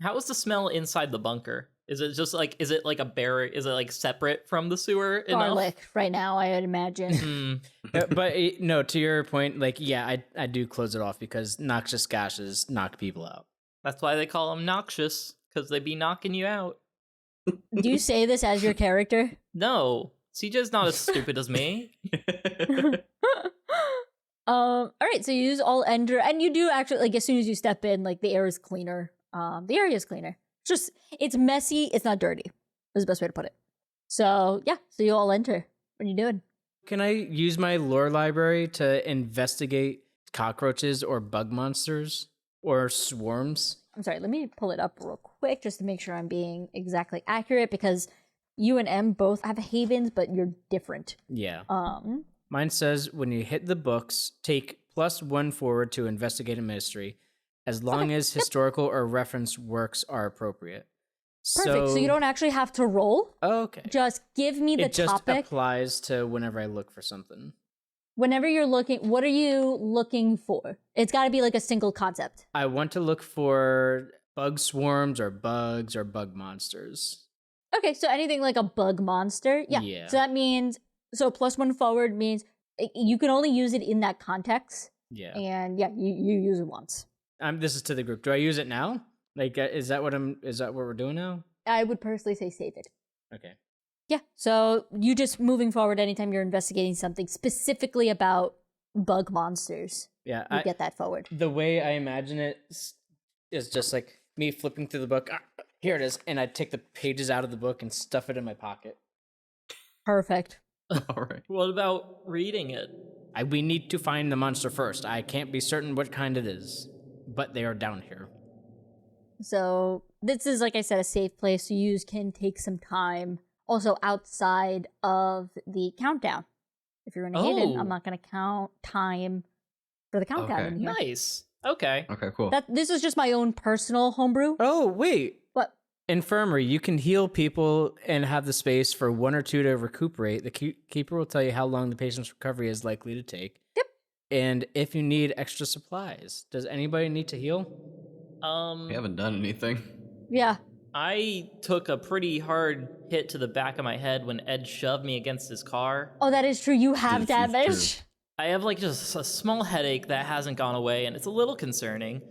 How is the smell inside the bunker? Is it just like, is it like a barrier? Is it like separate from the sewer enough? Garlic right now, I would imagine. But no, to your point, like, yeah, I do close it off because noxious gases knock people out. That's why they call them noxious, because they be knocking you out. Do you say this as your character? No, CJ's not as stupid as me. All right, so you use all ender, and you do actually, like, as soon as you step in, like, the air is cleaner. The area is cleaner. It's messy, it's not dirty. Is the best way to put it. So, yeah, so you all enter. What are you doing? Can I use my lore library to investigate cockroaches or bug monsters or swarms? I'm sorry, let me pull it up real quick just to make sure I'm being exactly accurate, because you and M both have havens, but you're different. Yeah. Mine says when you hit the books, take +1 forward to investigate a mystery. as long Okay, as yep. historical or reference works are appropriate. Perfect. So you don't actually have to roll. Okay. Just give me the It just topic. applies to whenever I look for something. Whenever you're looking, what are you looking for? It's got to be like a single concept. I want to look for bug swarms or bug monsters. Okay, so anything like a bug monster. Yeah. Yeah. So that means, so +1 forward means you can only use it in that context. Yeah. And yeah, you use it once. This is to the group. Do I use it now? Like, is that what we're doing now? I would personally say save it. Okay. Yeah. So you just moving forward anytime you're investigating something specifically about bug monsters. Yeah. You get that forward. The way I imagine it is just like me flipping through the book. Here it is. And I take the pages out of the book and stuff it in my pocket. Perfect. All right. What about reading it? We need to find the monster first. I can't be certain what kind it is, but they are down here. So this is, like I said, a safe place to use. Can take some time. Also outside of the countdown. If you're in a hidden, I'm not going to count time for the countdown Okay. in here. Nice. Okay. Okay, cool. This is just my own personal homebrew. Oh, wait. What? Infirmary, you can heal people and have the space for 1 or 2 to recuperate. The keeper will tell you how long the patient's recovery is likely to take. Yep. And if you need extra supplies. Does anybody need to heal? We haven't done anything. Yeah. I took a pretty hard hit to the back of my head when Ed shoved me against his car. Oh, that is true. You have This is true. damage. I have like just a small headache that hasn't gone away, and it's a little concerning.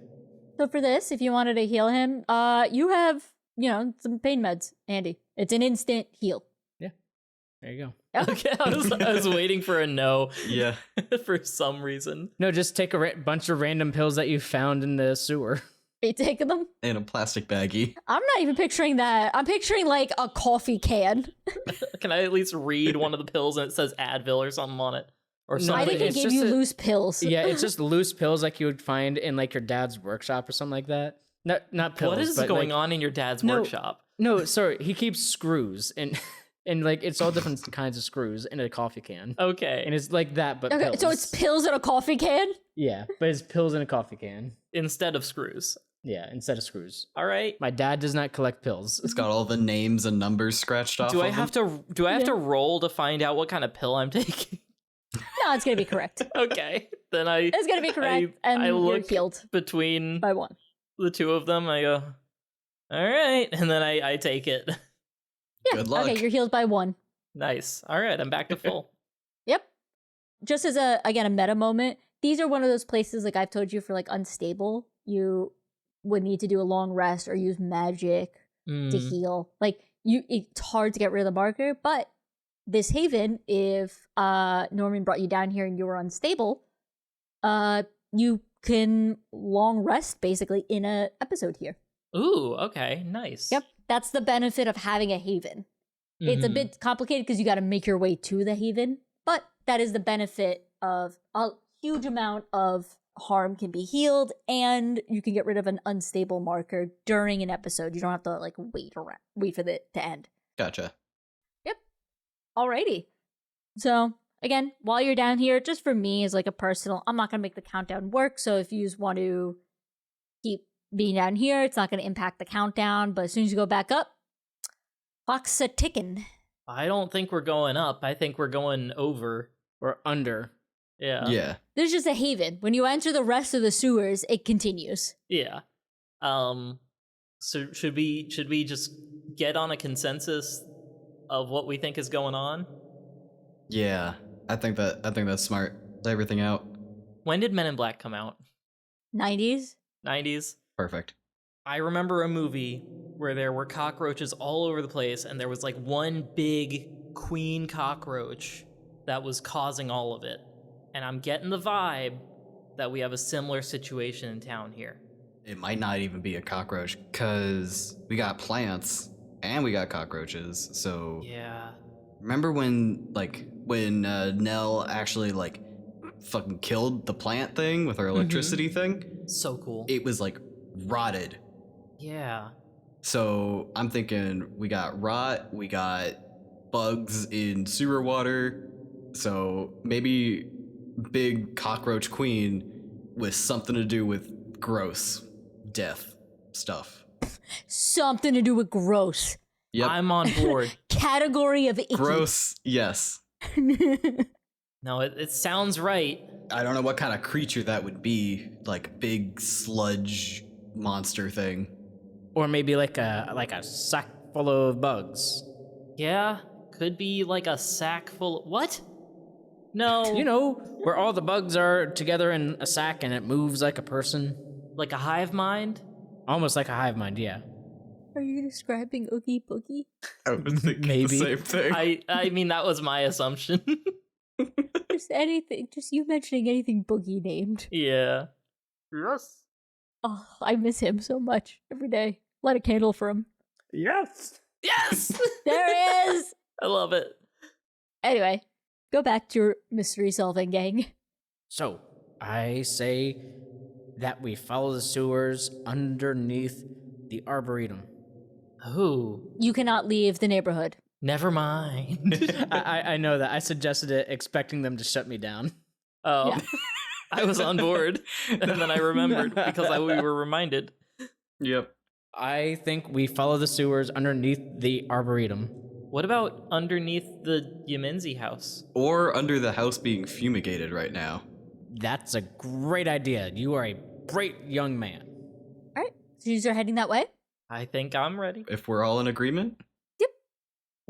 So for this, if you wanted to heal him, you have, some pain meds handy. It's an instant heal. There you go. Yep. Okay, I was waiting for a no Yeah. for some reason. No, just take a bunch of random pills that you found in the sewer. Are you taking them? In a plastic baggie. I'm not even picturing that. I'm picturing like a coffee can. Can I at least read one of the pills and it says Advil or something on it? Or No, something? I think it it's gave just you a- loose pills. Yeah, it's just loose pills like you would find in like your dad's workshop or something like that. Not pills. What is but, going like- on in your dad's No. workshop? No, sorry. He keeps screws and and like it's all different kinds of screws in a coffee can. Okay. And it's like that, but Okay, pills. so it's pills in a coffee can? Yeah, but it's pills in a coffee can. Instead of screws. Yeah, instead of screws. All right. My dad does not collect pills. It's got all the names and numbers scratched off. Do I of have them. to to roll to find out what kind of pill I'm taking? No, it's gonna be correct. Okay. Then It's gonna be correct, and I you're look healed between by 1. the two of them. I go, all right, and then I take it. Yeah. Good luck. Okay, you're healed by 1. Nice. All right, I'm back to full. Yep. Just as a meta moment, these are one of those places like I've told you for like unstable. You would need to do a long rest or use magic to Mm. heal. Like it's hard to get rid of the marker, but this haven, if Norman brought you down here and you were unstable, you can long rest basically in a episode here. Ooh, okay, nice. Yep. That's the benefit of having a haven. It's a Mhm. bit complicated because you got to make your way to the haven, but that is the benefit of a huge amount of harm can be healed, and you can get rid of an unstable marker during an episode. You don't have to like wait for it to end. Gotcha. Alrighty. So again, while you're down here, just for me as like a personal, I'm not gonna make the countdown work. So if you just want to keep being down here, it's not gonna impact the countdown. But as soon as you go back up, clock's a ticking. I don't think we're going up. I think we're going over. Or under. Yeah. Yeah. There's just a haven. When you enter the rest of the sewers, it continues. Yeah. So should we just get on a consensus of what we think is going on? Yeah. I think that's smart. Lay everything out. When did Men in Black come out? 90s. 90s? Perfect. I remember a movie where there were cockroaches all over the place, and there was like one big queen cockroach that was causing all of it. And I'm getting the vibe that we have a similar situation in town here. It might not even be a cockroach because we got plants and we got cockroaches. So Yeah. remember when Nell actually like fucking killed the plant thing with her electricity thing? So cool. It was like rotted. Yeah. So I'm thinking we got rot, we got bugs in sewer water. So maybe big cockroach queen with something to do with gross death stuff. Something to do with gross. Yep. I'm on board. Category of icky. Gross, yes. No, it sounds right. I don't know what kind of creature that would be, like big sludge monster thing. Or maybe like a sack full of bugs. Yeah, could be like a sack full. What? No. You know, where all the bugs are together in a sack and it moves like a person. Like a hive mind? Almost like a hive mind, yeah. Are you describing Oogie Boogie? I was thinking Maybe. the same thing. I mean, that was my assumption. Just anything. Just you mentioning anything Boogie named. Yeah. Yes. Oh, I miss him so much every day. Light a candle for him. Yes. Yes. There he is. I love it. Anyway, go back to your mystery solving gang. So, I say that we follow the sewers underneath the Arboretum. Ooh. You cannot leave the neighborhood. Never mind. I know that. I suggested it expecting them to shut me down. Oh. Yeah. I was on board. And then I remembered because we were reminded. Yep. I think we follow the sewers underneath the Arboretum. What about underneath the Yemenzi house? Or under the house being fumigated right now. That's a great idea. You are a great young man. All right. So you are heading that way? I think I'm ready. If we're all in agreement.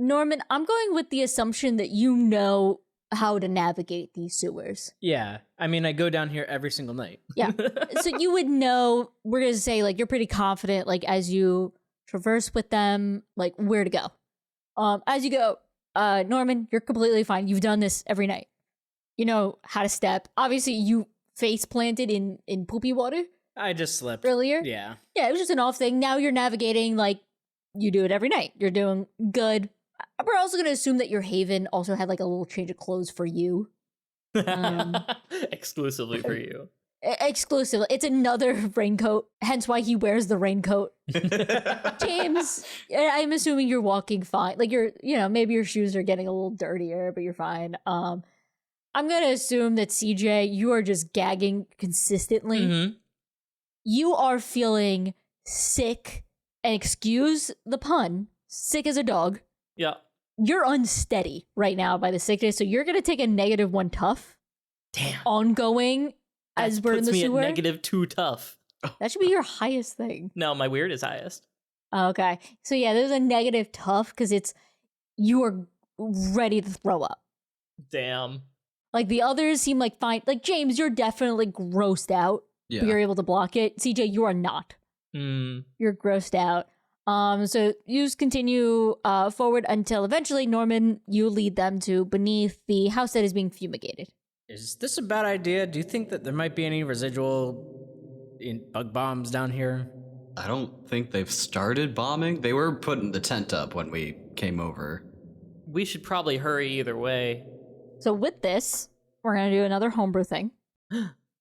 Norman, I'm going with the assumption that you know how to navigate these sewers. Yeah, I mean, I go down here every single night. Yeah. So you would know, we're going to say, like, you're pretty confident, like, as you traverse with them, like, where to go. As you go, Norman, you're completely fine. You've done this every night. You know how to step. Obviously, you face planted in poopy water I just slipped. earlier. Yeah. Yeah, it was just an off thing. Now you're navigating, like, you do it every night. You're doing good. We're also going to assume that your haven also had, like, a little change of clothes for you. Exclusively for you. Exclusively. It's another raincoat, hence why he wears the raincoat. James, I'm assuming you're walking fine. Like, maybe your shoes are getting a little dirtier, but you're fine. I'm going to assume that CJ, you are just gagging consistently. Mm-hmm. You are feeling sick, and excuse the pun, sick as a dog. Yeah. You're unsteady right now by the sickness, so you're going to take a -1 tough. Damn. Ongoing as we're in puts the me sewer. at -2 tough. That should be your highest thing. No, my weird is highest. Okay. So yeah, there's a negative tough because you are ready to throw up. Damn. Like the others seem like fine. Like James, you're definitely grossed out. Yeah. But you're able to block it. CJ, you are not. You're grossed out. So you just continue forward until eventually, Norman, you lead them to beneath the house that is being fumigated. Is this a bad idea? Do you think that there might be any residual bug bombs down here? I don't think they've started bombing. They were putting the tent up when we came over. We should probably hurry either way. So with this, we're going to do another homebrew thing.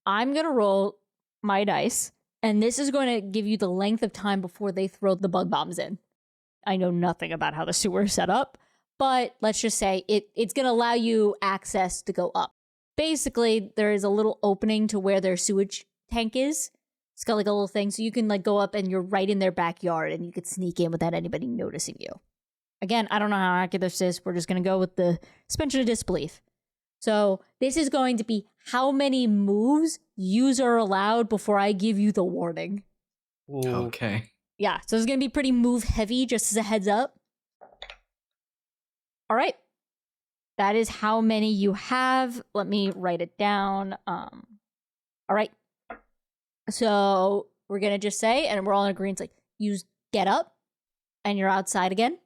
I'm going to roll my dice, and this is going to give you the length of time before they throw the bug bombs in. I know nothing about how the sewer is set up, but let's just say it's going to allow you access to go up. Basically, there is a little opening to where their sewage tank is. It's got like a little thing, so you can like go up and you're right in their backyard and you could sneak in without anybody noticing you. Again, I don't know how accurate this is. We're just going to go with the suspension of disbelief. So this is going to be how many moves yous are allowed before I give you the warning. Ooh. Okay. Yeah, so it's going to be pretty move heavy, just as a heads up. All right. That is how many you have. Let me write it down. All right. So we're going to just say, and we're all in agreement, like, you get up and you're outside again.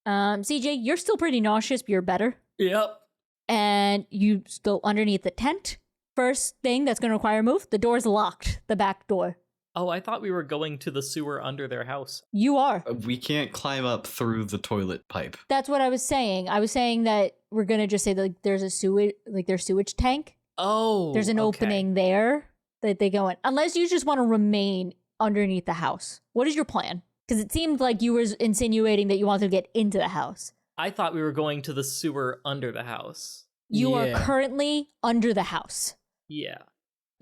CJ, you're still pretty nauseous, but you're better. Yep. And you go underneath the tent. First thing that's going to require a move, the door's locked, the back door. Oh, I thought we were going to the sewer under their house. You are. We can't climb up through the toilet pipe. That's what I was saying. I was saying that we're going to just say that like, there's a sewage, like their sewage tank. Oh. There's an okay. opening there that they go in. Unless you just want to remain underneath the house. What is your plan? Because it seemed like you were insinuating that you wanted to get into the house. I thought we were going to the sewer under the house. You are Yeah. currently under the house. Yeah.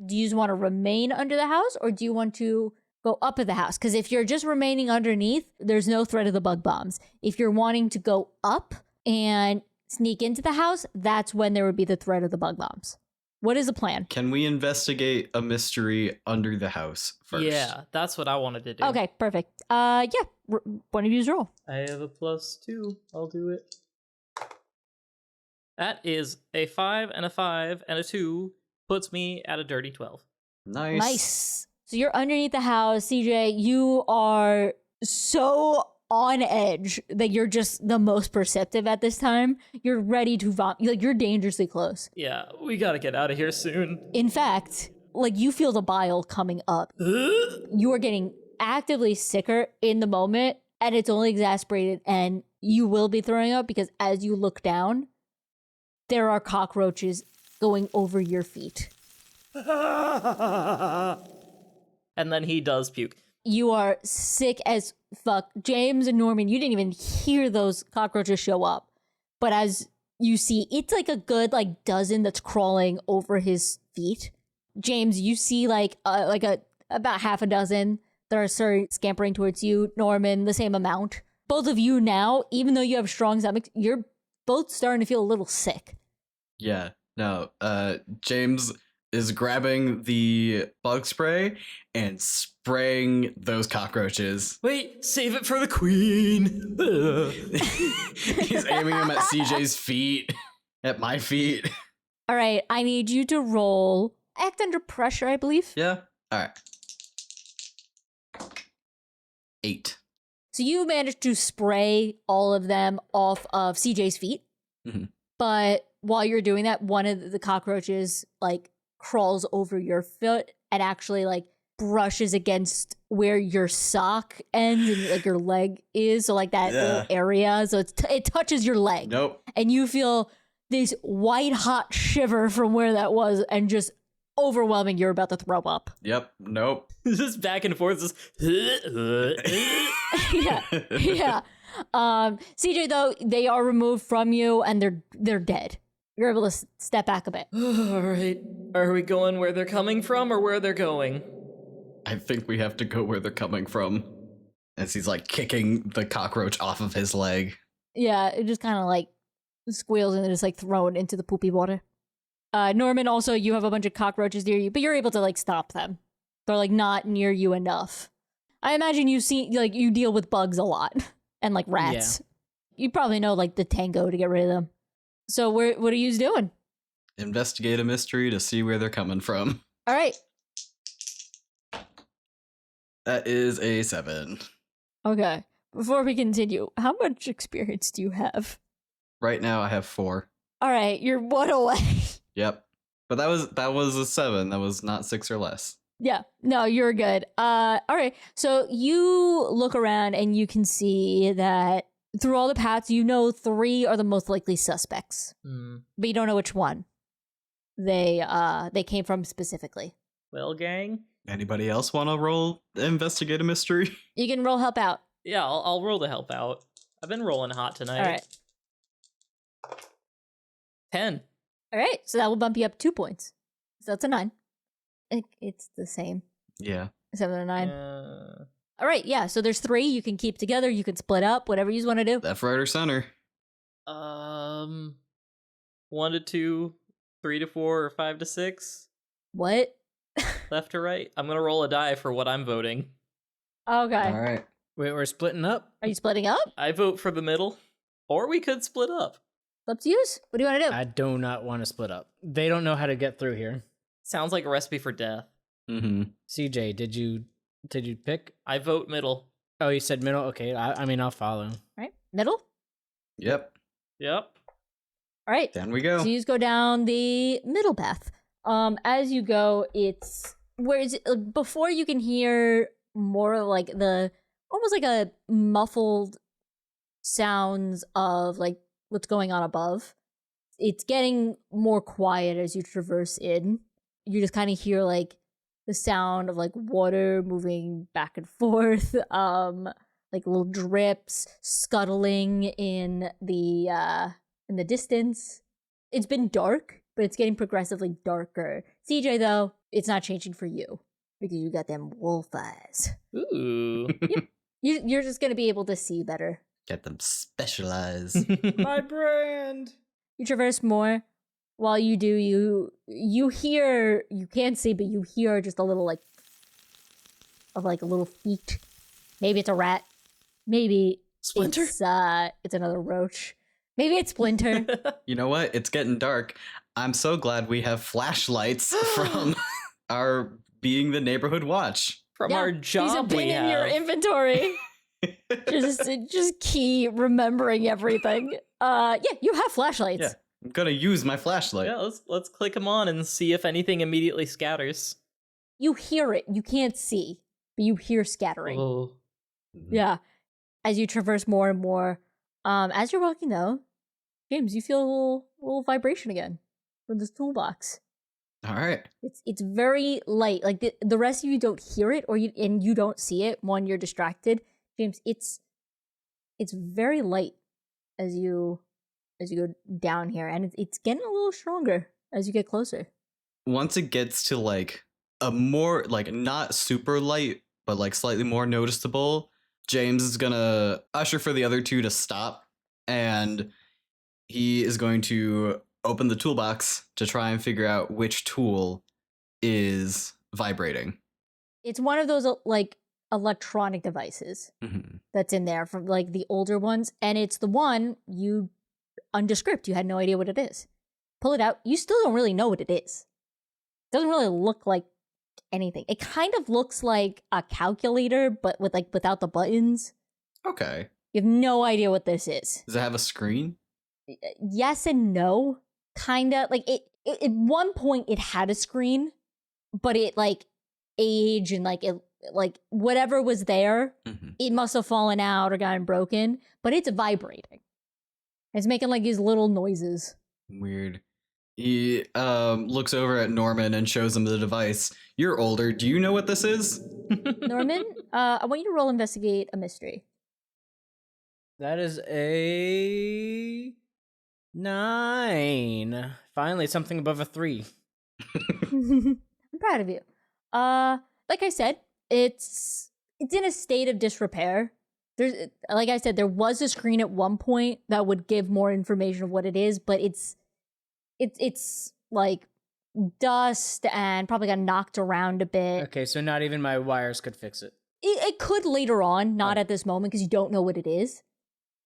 Do you just want to remain under the house, or do you want to go up at the house? Because if you're just remaining underneath, there's no threat of the bug bombs. If you're wanting to go up and sneak into the house, that's when there would be the threat of the bug bombs. What is the plan? Can we investigate a mystery under the house first? Yeah, that's what I wanted to do. Okay, perfect. One of you's roll. I have a +2. I'll do it. That is a 5 and a 5 and a 2. Puts me at a dirty 12. Nice. So you're underneath the house, CJ. You are so on edge that you're just the most perceptive at this time. You're ready to vomit. Like, you're dangerously close. Yeah, we gotta get out of here soon. In fact, like, you feel the bile coming up. You are getting actively sicker in the moment, and it's only exacerbated, and you will be throwing up because as you look down, there are cockroaches going over your feet. And then he does puke. You are sick as fuck. James and Norman, you didn't even hear those cockroaches show up. But as you see, it's like a good dozen that's crawling over his feet. James, you see about half a dozen that are scampering towards you. Norman, the same amount. Both of you now, even though you have strong stomachs, you're both starting to feel a little sick. Yeah. No. James is grabbing the bug spray and spraying those cockroaches. Wait, save it for the queen. He's aiming them at CJ's feet, at my feet. All right, I need you to roll act under pressure, I believe. Yeah. All right. 8. So you managed to spray all of them off of CJ's feet. Mhm. But while you're doing that, one of the cockroaches crawls over your foot and actually brushes against where your sock ends and your leg is. So that little area. So it touches your leg. Nope. And you feel this white hot shiver from where that was and just overwhelming. You're about to throw up. Yep. Nope. Just back and forth. Just Yeah. CJ, though, they are removed from you and they're dead. You're able to step back a bit. All right. Are we going where they're coming from or where they're going? I think we have to go where they're coming from. As he's kicking the cockroach off of his leg. Yeah, it just kind of squeals and then just thrown into the poopy water. Norman, also, you have a bunch of cockroaches near you, but you're able to stop them. They're not near you enough. I imagine you see you deal with bugs a lot and rats. Yeah. You probably know the tango to get rid of them. So what are you doing? Investigate a mystery to see where they're coming from. All right. That is a 7. Okay. Before we continue, how much experience do you have? Right now I have 4. All right, you're 1 away. Yep. But that was a 7. That was not 6 or less. Yeah. No, you're good. All right. So you look around and you can see that through all the paths, 3 are the most likely suspects. But you don't know which one they came from specifically. Well, gang. Anybody else want to investigate a mystery? You can roll help out. Yeah, I'll roll to help out. I've been rolling hot tonight. All right. 10. All right. So that will bump you up 2 points. So that's a 9. I think it's the same. Yeah. 7 and 9. All right. Yeah. So there's 3 you can keep together. You can split up, whatever you want to do. Left, right, or center. 1 to 2, 3 to 4, or 5 to 6. What? Left to right. I'm gonna roll a die for what I'm voting. Okay. All right. Wait, we're splitting up? Are you splitting up? I vote for the middle, or we could split up. Up to you. What do you want to do? I do not want to split up. They don't know how to get through here. Sounds like a recipe for death. Mm-hmm. CJ, did you pick? I vote middle. Oh, you said middle? Okay, I mean, I'll follow. All right. Middle? Yep. Yep. All right. Down we go. So you just go down the middle path. As you go, it's before you can hear more of almost a muffled sounds of what's going on above. It's getting more quiet as you traverse in. You just kind of hear the sound of water moving back and forth, little drips scuttling in the distance. It's been dark but it's getting progressively darker. CJ, though, it's not changing for you because you got them wolf eyes. Ooh. You're just going to be able to see better. Get them specialized. My brand. You traverse more. While you do, you hear, you can't see, but you hear just a little a little feet. Maybe it's a rat. Maybe Splinter? It's another roach. Maybe it's Splinter. You know what? It's getting dark. I'm so glad we have flashlights from our being the neighborhood watch. From our job He's a pin we in have. your inventory. just key remembering everything. Yeah, you have flashlights. Yeah, I'm gonna use my flashlight. Yeah, let's click them on and see if anything immediately scatters. You hear it. You can't see, but you hear scattering. Oh. Yeah. As you traverse more and more. As you're walking though, James, you feel a little vibration again from this toolbox. All right. It's very light. Like the rest of you don't hear it, and you don't see it. One, you're distracted. James, it's very light as you go down here, and it's getting a little stronger as you get closer. Once it gets to like a more like not super light, but like slightly more noticeable, James is gonna usher for the other two to stop, and he is going to open the toolbox to try and figure out which tool is vibrating. It's one of those like electronic devices that's in there from like the older ones, and it's the one you undescript. You had no idea what it is. Pull it out. You still don't really know what it is. It doesn't really look like anything. It kind of looks like a calculator, but with like without the buttons. Okay. You have no idea what this is. Does it have a screen? Yes and no. Kinda like it at one point it had a screen, but it like aged and like it like whatever was there, it must have fallen out or gotten broken, but it's vibrating. It's making like these little noises. Weird. He looks over at Norman and shows him the device. You're older. Do you know what this is? Norman, I want you to roll investigate a mystery. That is a 9. Finally, something above a 3. I'm proud of you. Like I said, it's in a state of disrepair. There's, like I said, there was a screen at one point that would give more information of what it is, but it's like dust and probably got knocked around a bit. Okay, so not even my wires could fix it. It could later on, not at this moment because you don't know what it is.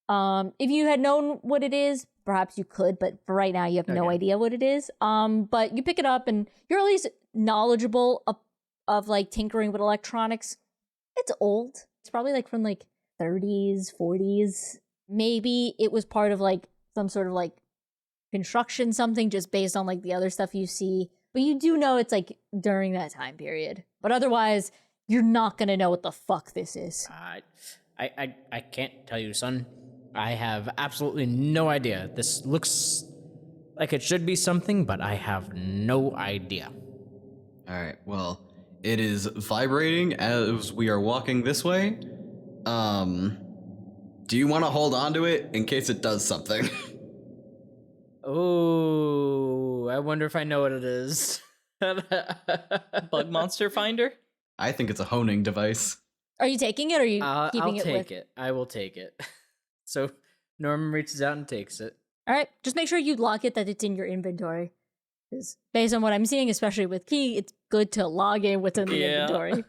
If you had known what it is, perhaps you could, but for right now you have no idea what it is. But you pick it up and you're at least knowledgeable of like tinkering with electronics. It's old. It's probably like from like 30s, 40s. Maybe it was part of like some sort of like construction something just based on like the other stuff you see. But you do know it's like during that time period. But otherwise, you're not gonna know what the fuck this is. I can't tell you, son. I have absolutely no idea. This looks like it should be something, but I have no idea. All right. Well, it is vibrating as we are walking this way. Do you want to hold on to it in case it does something? Oh, I wonder if I know what it is. Bug monster finder? I think it's a honing device. Are you taking it or are you keeping I'll it take with? it. I will take it. So Norman reaches out and takes it. All right, just make sure you lock it that it's in your inventory. Because based on what I'm seeing, especially with Key, it's good to log in what's in the inventory.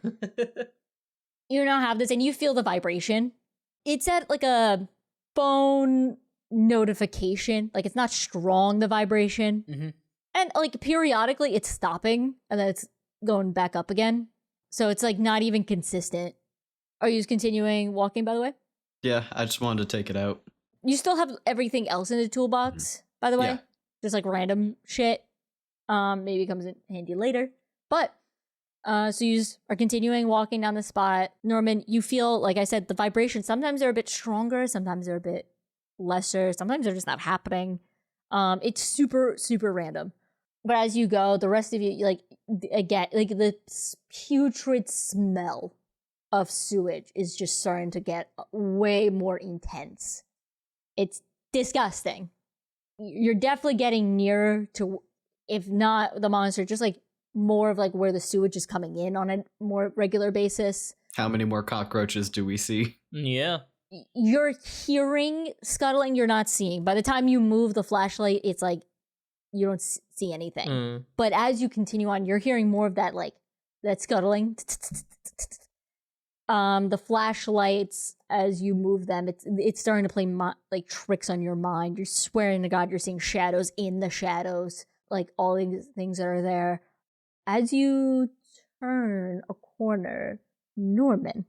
You now have this and you feel the vibration. It's at like a phone notification. Like it's not strong, the vibration. Mm-hmm. And like periodically it's stopping and then it's going back up again. So it's like not even consistent. Are you just continuing walking, by the way? Yeah, I just wanted to take it out. You still have everything else in the toolbox, by the way. Yeah. Just like random shit. Maybe comes in handy later. But so you just are continuing walking down the spot. Norman, you feel, like I said, the vibrations. Sometimes they're a bit stronger, sometimes they're a bit lesser, sometimes they're just not happening. It's super, super random. But as you go, the rest of you, like, again, like the putrid smell of sewage is just starting to get way more intense. It's disgusting. You're definitely getting nearer to if not the monster, just like more of like where the sewage is coming in on a more regular basis. How many more cockroaches do we see? Yeah. You're hearing scuttling, you're not seeing. By the time you move the flashlight, it's like you don't see anything. Mm. But as you continue on, you're hearing more of that, like that scuttling. The flashlights, as you move them, it's starting to play like tricks on your mind. You're swearing to God you're seeing shadows in the shadows, like all these things that are there. As you turn a corner, Norman,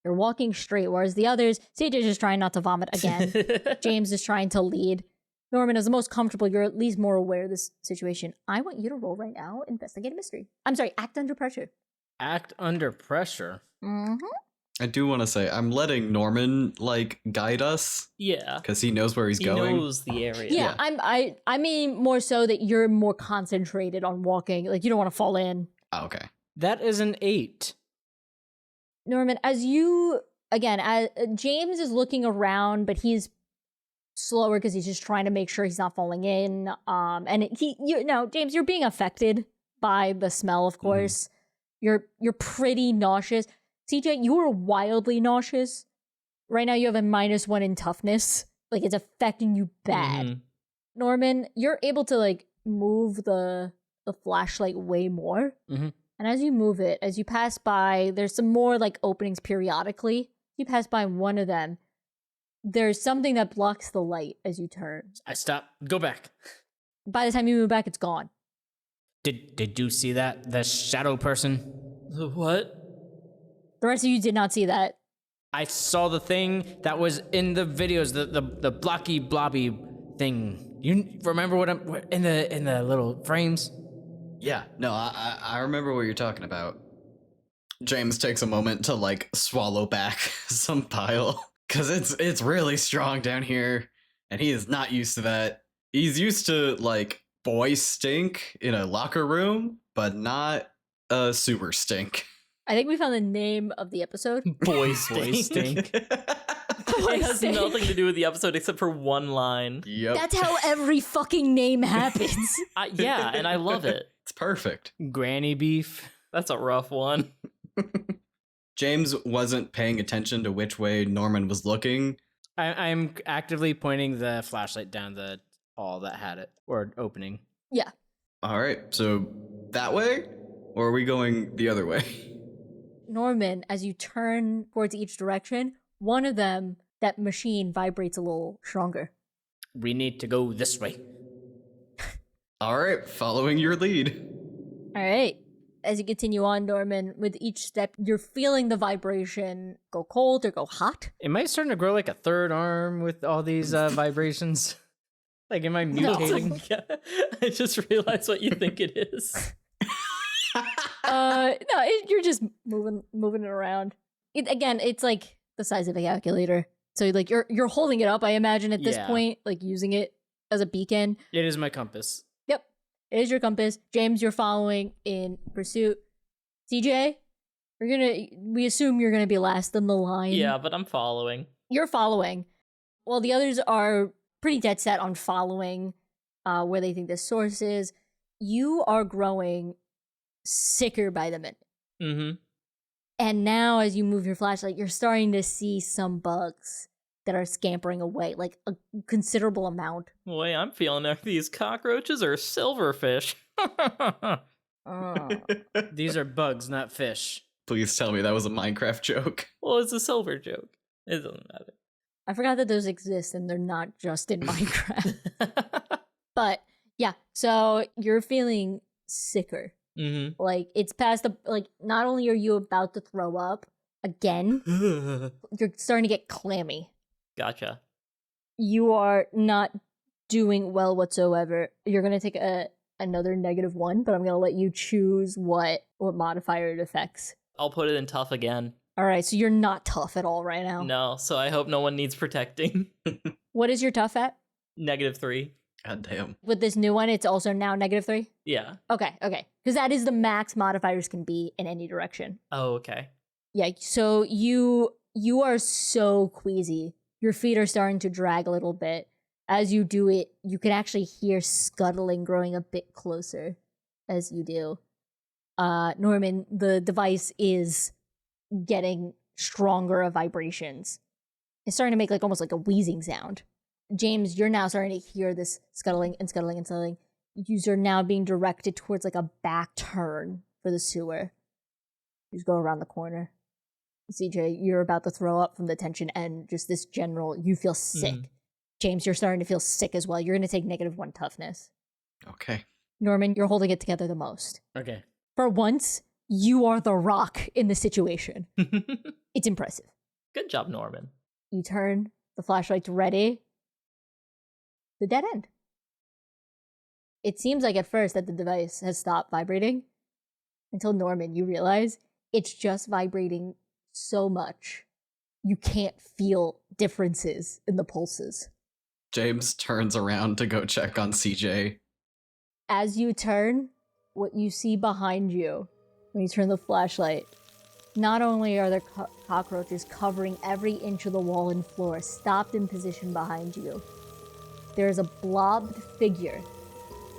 you're walking straight, whereas the others, CJ is just trying not to vomit again. James is trying to lead. Norman is the most comfortable. You're at least more aware of this situation. I want you to roll right now, investigate a mystery. I'm sorry, act under pressure. Act under pressure. Mm-hmm. I do want to say I'm letting Norman like guide us Yeah. because he knows where he's He going. knows the area. Yeah, I mean more so that you're more concentrated on walking. Like you don't want to fall in. Oh, okay. That is an 8. Norman, as you again, James is looking around, but he's slower because he's just trying to make sure he's not falling in. And James, you're being affected by the smell, of course. You're pretty nauseous. CJ, you are wildly nauseous. Right now you have a -1 in toughness. Like it's affecting you bad. Mhm. Norman, you're able to like move the flashlight way more. Mhm. And as you move it, as you pass by, there's some more like openings periodically. You pass by one of them. There's something that blocks the light as you turn. I stop. Go back. By the time you move back, it's gone. Did you see that? The shadow person? What? The rest of you did not see that. I saw the thing that was in the videos, the blocky blobby thing. You remember what I'm in the little frames? Yeah, no, I remember what you're talking about. James takes a moment to like swallow back some bile because it's really strong down here, and he is not used to that. He's used to like boy stink in a locker room, but not a sewer stink. I think we found the name of the episode. Boy stink. stink. It has nothing to do with the episode except for one line. Yep. That's how every fucking name happens. Yeah, and I love it. It's perfect. Granny beef. That's a rough one. James wasn't paying attention to which way Norman was looking. I'm actively pointing the flashlight down the hall that had it, or opening. Yeah. All right, so that way, or are we going the other way? Norman, as you turn towards each direction, one of them, that machine vibrates a little stronger. We need to go this way. All right, following your lead. All right. As you continue on, Norman, with each step, you're feeling the vibration go cold or go hot. Am I starting to grow like a third arm with all these vibrations? Like, am I mutating? I just realized what you think it is. No, you're just moving it around. It's like the size of a calculator. So like you're holding it up, I imagine at this Yeah. point, like using it as a beacon. It is my compass. Yep, it is your compass. James, you're following in pursuit. CJ, we assume you're gonna be last in the line. Yeah, but I'm following. You're following. Well, the others are pretty dead set on following where they think the source is. You are growing sicker by the minute. Mm-hmm. And now, as you move your flashlight, you're starting to see some bugs that are scampering away, like a considerable amount. The way I'm feeling are these cockroaches or silverfish. These are bugs, not fish. Please tell me that was a Minecraft joke. Well, it's a silver joke. It doesn't matter. I forgot that those exist and they're not just in Minecraft. But yeah, so you're feeling sicker. Mm-hmm. Like it's past the, like not only are you about to throw up again, you're starting to get clammy. Gotcha. You are not doing well whatsoever. You're going to take another -1, but I'm going to let you choose what modifier it affects. I'll put it in tough again. All right, so you're not tough at all right now. No, so I hope no one needs protecting. What is your tough at? -3. God damn. With this new one, it's also now -3? Yeah. Okay. Because that is the max modifiers can be in any direction. Oh, okay. Yeah, so you are so queasy. Your feet are starting to drag a little bit As you do it, you can actually hear scuttling growing a bit closer as you do. Norman, the device is getting stronger of vibrations. It's starting to make like almost like a wheezing sound. James, you're now starting to hear this scuttling and scuttling and scuttling. You're now being directed towards like a back turn for the sewer. You just go around the corner. CJ, you're about to throw up from the tension and just this general, you feel sick. James, you're starting to feel sick as well. You're going to take -1 toughness. Okay. Norman, you're holding it together the most. Okay. For once, you are the rock in the situation. It's impressive. Good job, Norman. You turn the flashlight ready. The dead end. It seems like at first that the device has stopped vibrating until Norman, you realize it's just vibrating so much you can't feel differences in the pulses. James turns around to go check on CJ. As you turn, what you see behind you when you turn the flashlight, not only are there cockroaches covering every inch of the wall and floor, stopped in position behind you, there's a blobbed figure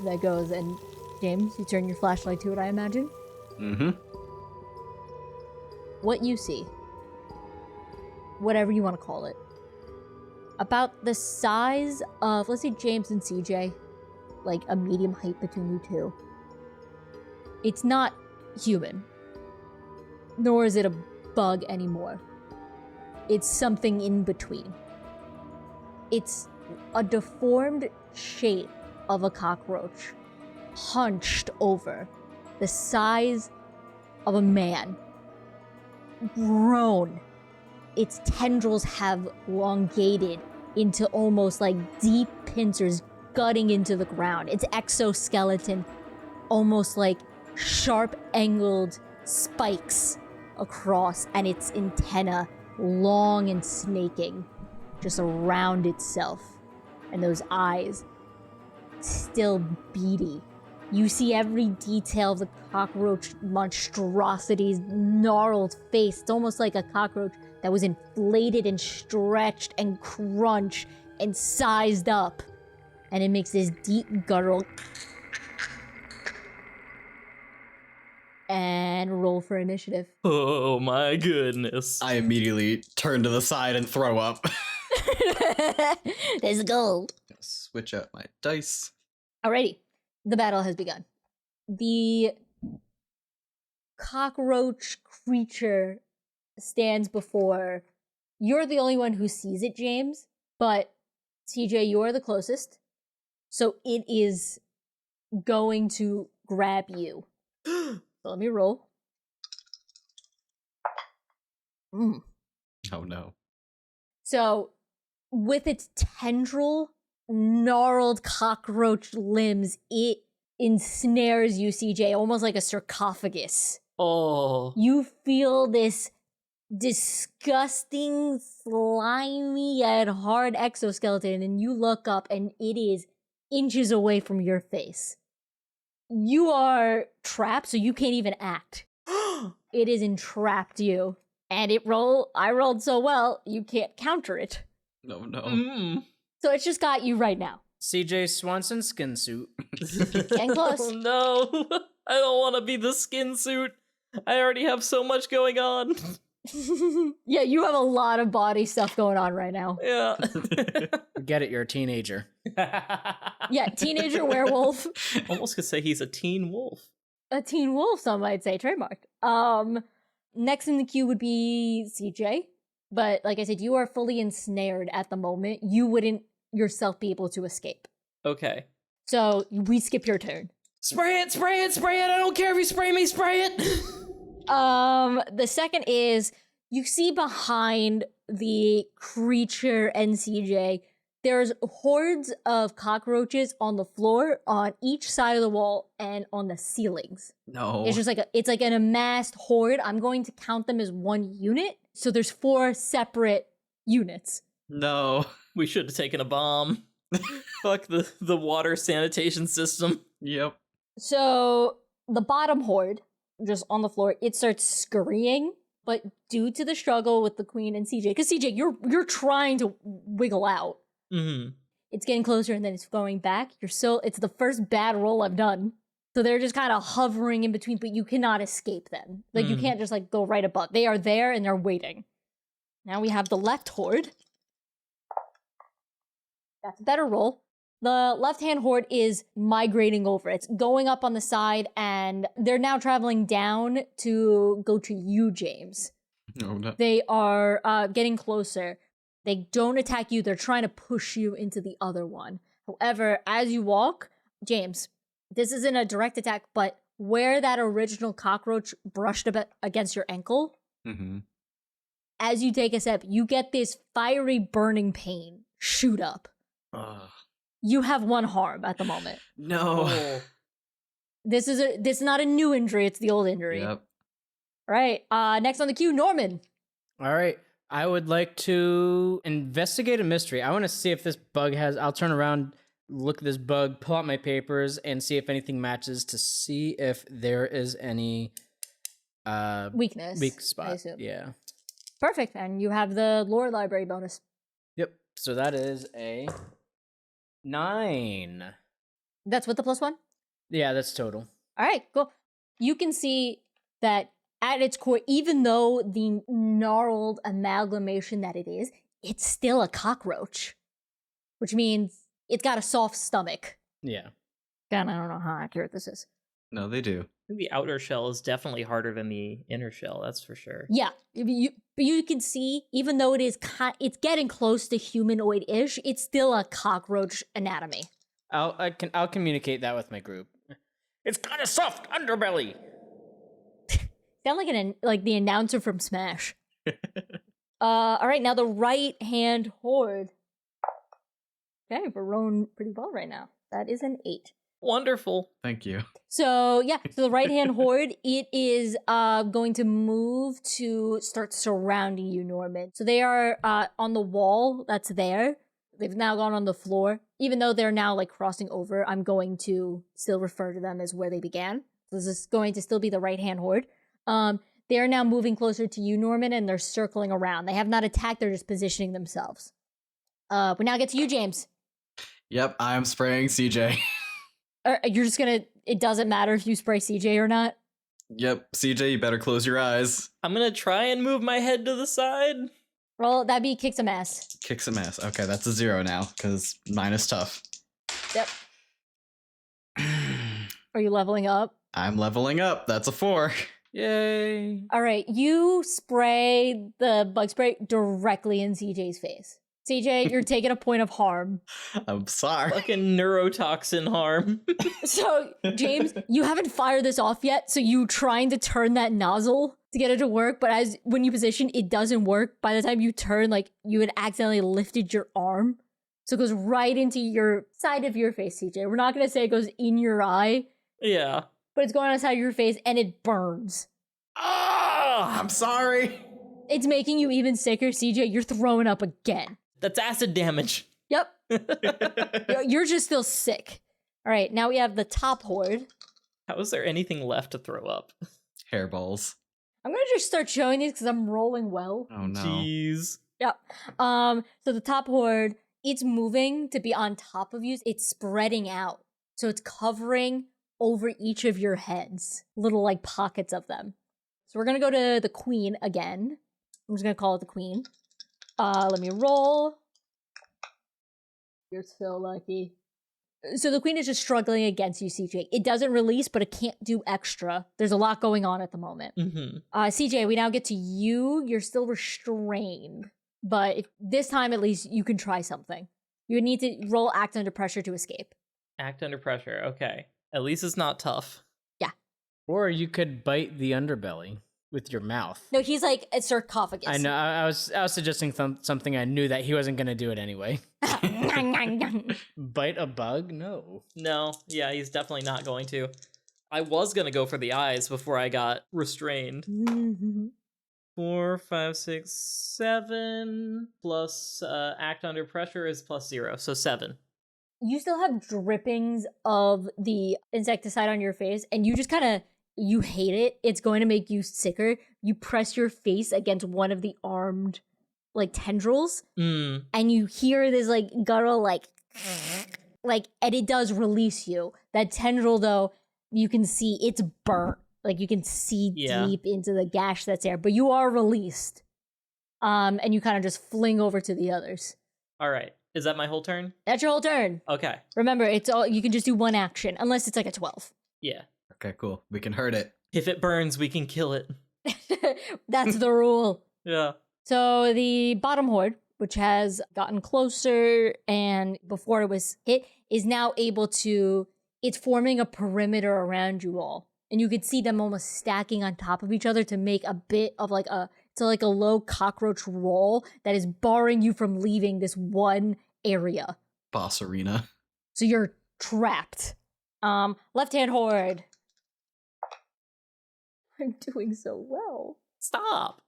that goes, and James, you turn your flashlight to it, I imagine? Mm-hmm. What you see, whatever you want to call it, about the size of, let's say, James and CJ, like a medium height between you two. It's not human, nor is it a bug anymore. It's something in between. It's a deformed shape of a cockroach, hunched over, the size of a man, grown. Its tendrils have elongated into almost like deep pincers gutting into the ground. Its exoskeleton almost like sharp angled spikes across, and its antenna long and snaking just around itself. And those eyes still beady. You see every detail of the cockroach monstrosity's gnarled face. It's almost like a cockroach that was inflated and stretched and crunched and sized up. And it makes this deep guttural. And roll for initiative. Oh my goodness. I immediately turn to the side and throw up. There's gold. Switch out my dice. Alrighty. The battle has begun. The cockroach creature stands before. You're the only one who sees it, James, but TJ, you're the closest. So it is going to grab you. So let me roll. Oh no. So with its tendril, gnarled cockroach limbs, it ensnares you, CJ, almost like a sarcophagus. Oh. You feel this disgusting, slimy, yet hard exoskeleton, and you look up and it is inches away from your face. You are trapped, so you can't even act. It has entrapped you. And I rolled so well, you can't counter it. No, no. So it's just got you right now. CJ Swanson skin suit. Getting close. Oh no. I don't want to be the skin suit. I already have so much going on. Yeah, you have a lot of body stuff going on right now. Yeah. Get it, you're a teenager. Yeah, teenager werewolf. Almost could say he's a teen wolf. A teen wolf, some might say, trademarked. Next in the queue would be CJ. But like I said, you are fully ensnared at the moment. You wouldn't yourself be able to escape. Okay. So we skip your turn. Spray it, spray it, spray it. I don't care if you spray me, spray it. The second is you see behind the creature and CJ, there's hordes of cockroaches on the floor, on each side of the wall, and on the ceilings. No. It's just like it's like an amassed horde. I'm going to count them as one unit. So there's 4 separate units. No. We should have taken a bomb. Fuck the water sanitation system. Yep. So the bottom horde, just on the floor, it starts scurrying. But due to the struggle with the queen and CJ, because CJ, you're trying to wiggle out. Mm-hmm. it's getting closer and then it's going back. It's the first bad roll I've done. So they're just kind of hovering in between, but you cannot escape them. Like you can't just like go right above. They are there and they're waiting. Now we have the left horde. That's a better roll. The left-hand horde is migrating over. It's going up on the side, and they're now traveling down to go to you, James. Oh, no. They are getting closer. They don't attack you. They're trying to push you into the other one. However, as you walk, James, this isn't a direct attack, but where that original cockroach brushed against your ankle, as you take a step, you get this fiery burning pain shoot up. You have 1 harm at the moment. No. Oh. This is not a new injury, it's the old injury. Yep. All right, next on the queue, Norman. All right. I would like to investigate a mystery. I want to see if this bug I'll turn around, look at this bug, pull out my papers, and see if anything matches to see if there is any Weakness. weak I spot. assume. Yeah. Perfect, and you have the lore library bonus. Yep. So that is a 9. That's with the +1? Yeah, that's total. All right, cool. You can see that at its core, even though the gnarled amalgamation that it is, it's still a cockroach. Which means it's got a soft stomach. Yeah. Again, I don't know how accurate this is. No, they do. The outer shell is definitely harder than the inner shell, that's for sure. Yeah, you can see, even though it's getting close to humanoid-ish, it's still a cockroach anatomy. I'll communicate that with my group. It's got a soft underbelly. Sound like the announcer from Smash. All right, now the right-hand horde. Okay, we're rolling pretty well right now. That is an 8. Wonderful. Thank you. So the right-hand horde, it is going to move to start surrounding you, Norman. So they are on the wall that's there. They've now gone on the floor. Even though they're now like crossing over, I'm going to still refer to them as where they began. So this is going to still be the right-hand horde. They are now moving closer to you, Norman, and they're circling around. They have not attacked, they're just positioning themselves. We now get to you, James. Yep, I'm spraying CJ. You're just gonna, it doesn't matter if you spray CJ or not? Yep, CJ, you better close your eyes. I'm gonna try and move my head to the side. Well, that'd be kick some ass. Kick some ass. Okay, that's a 0 now, because mine is tough. Yep. Are you leveling up? I'm leveling up. That's a 4. Yay. All right, you spray the bug spray directly in CJ's face. CJ, you're taking a point of harm. I'm sorry. Fucking neurotoxin harm. So, James, you haven't fired this off yet, so you trying to turn that nozzle to get it to work, but when you position, it doesn't work. By the time you turn, like, you had accidentally lifted your arm. So it goes right into your side of your face, CJ. We're not going to say it goes in your eye. Yeah. But it's going on the side of your face, and it burns. I'm sorry. It's making you even sicker, CJ. You're throwing up again. That's acid damage. Yep. You're just still sick. All right, now we have the top horde. How is there anything left to throw up? Hairballs. I'm gonna just start showing these because I'm rolling well. Oh no. Jeez. Yep. So the top horde, it's moving to be on top of you. It's spreading out. So it's covering over each of your heads. Little like pockets of them. So we're gonna go to the queen again. I'm just gonna call it the queen. Let me roll. You're so lucky. So the queen is just struggling against you, CJ. It doesn't release, but it can't do extra. There's a lot going on at the moment. CJ, we now get to you. You're still restrained. But this time, at least, you can try something. You would need to roll act under pressure to escape. Act under pressure. Okay. At least it's not tough. Yeah. Or you could bite the underbelly with your mouth. No, he's like a sarcophagus. I know. I was suggesting something. I knew that he wasn't going to do it anyway. Bite a bug? No. No. Yeah, he's definitely not going to. I was going to go for the eyes before I got restrained. 4, 5, 6, 7 plus act under pressure is +0, so 7. You still have drippings of the insecticide on your face, and you just kind of, you hate it. It's going to make you sicker. You press your face against one of the armed, like, tendrils, and you hear this, like, guttural, like, like, and it does release you. That tendril, though, you can see it's burnt. Like, you can see deep into the gash that's there, but you are released. And you kind of just fling over to the others. All right. Is that my whole turn? That's your whole turn. Okay. Remember, it's all you can just do one action, unless it's like a 12. Yeah. Okay, cool. We can hurt it. If it burns, we can kill it. That's the rule. Yeah. So the bottom horde, which has gotten closer and before it was hit, is now able to, it's forming a perimeter around you all. And you could see them almost stacking on top of each other to make a bit of like a low cockroach roll that is barring you from leaving this one area. Boss arena. So you're trapped. Left-hand horde. I'm doing so well. Stop.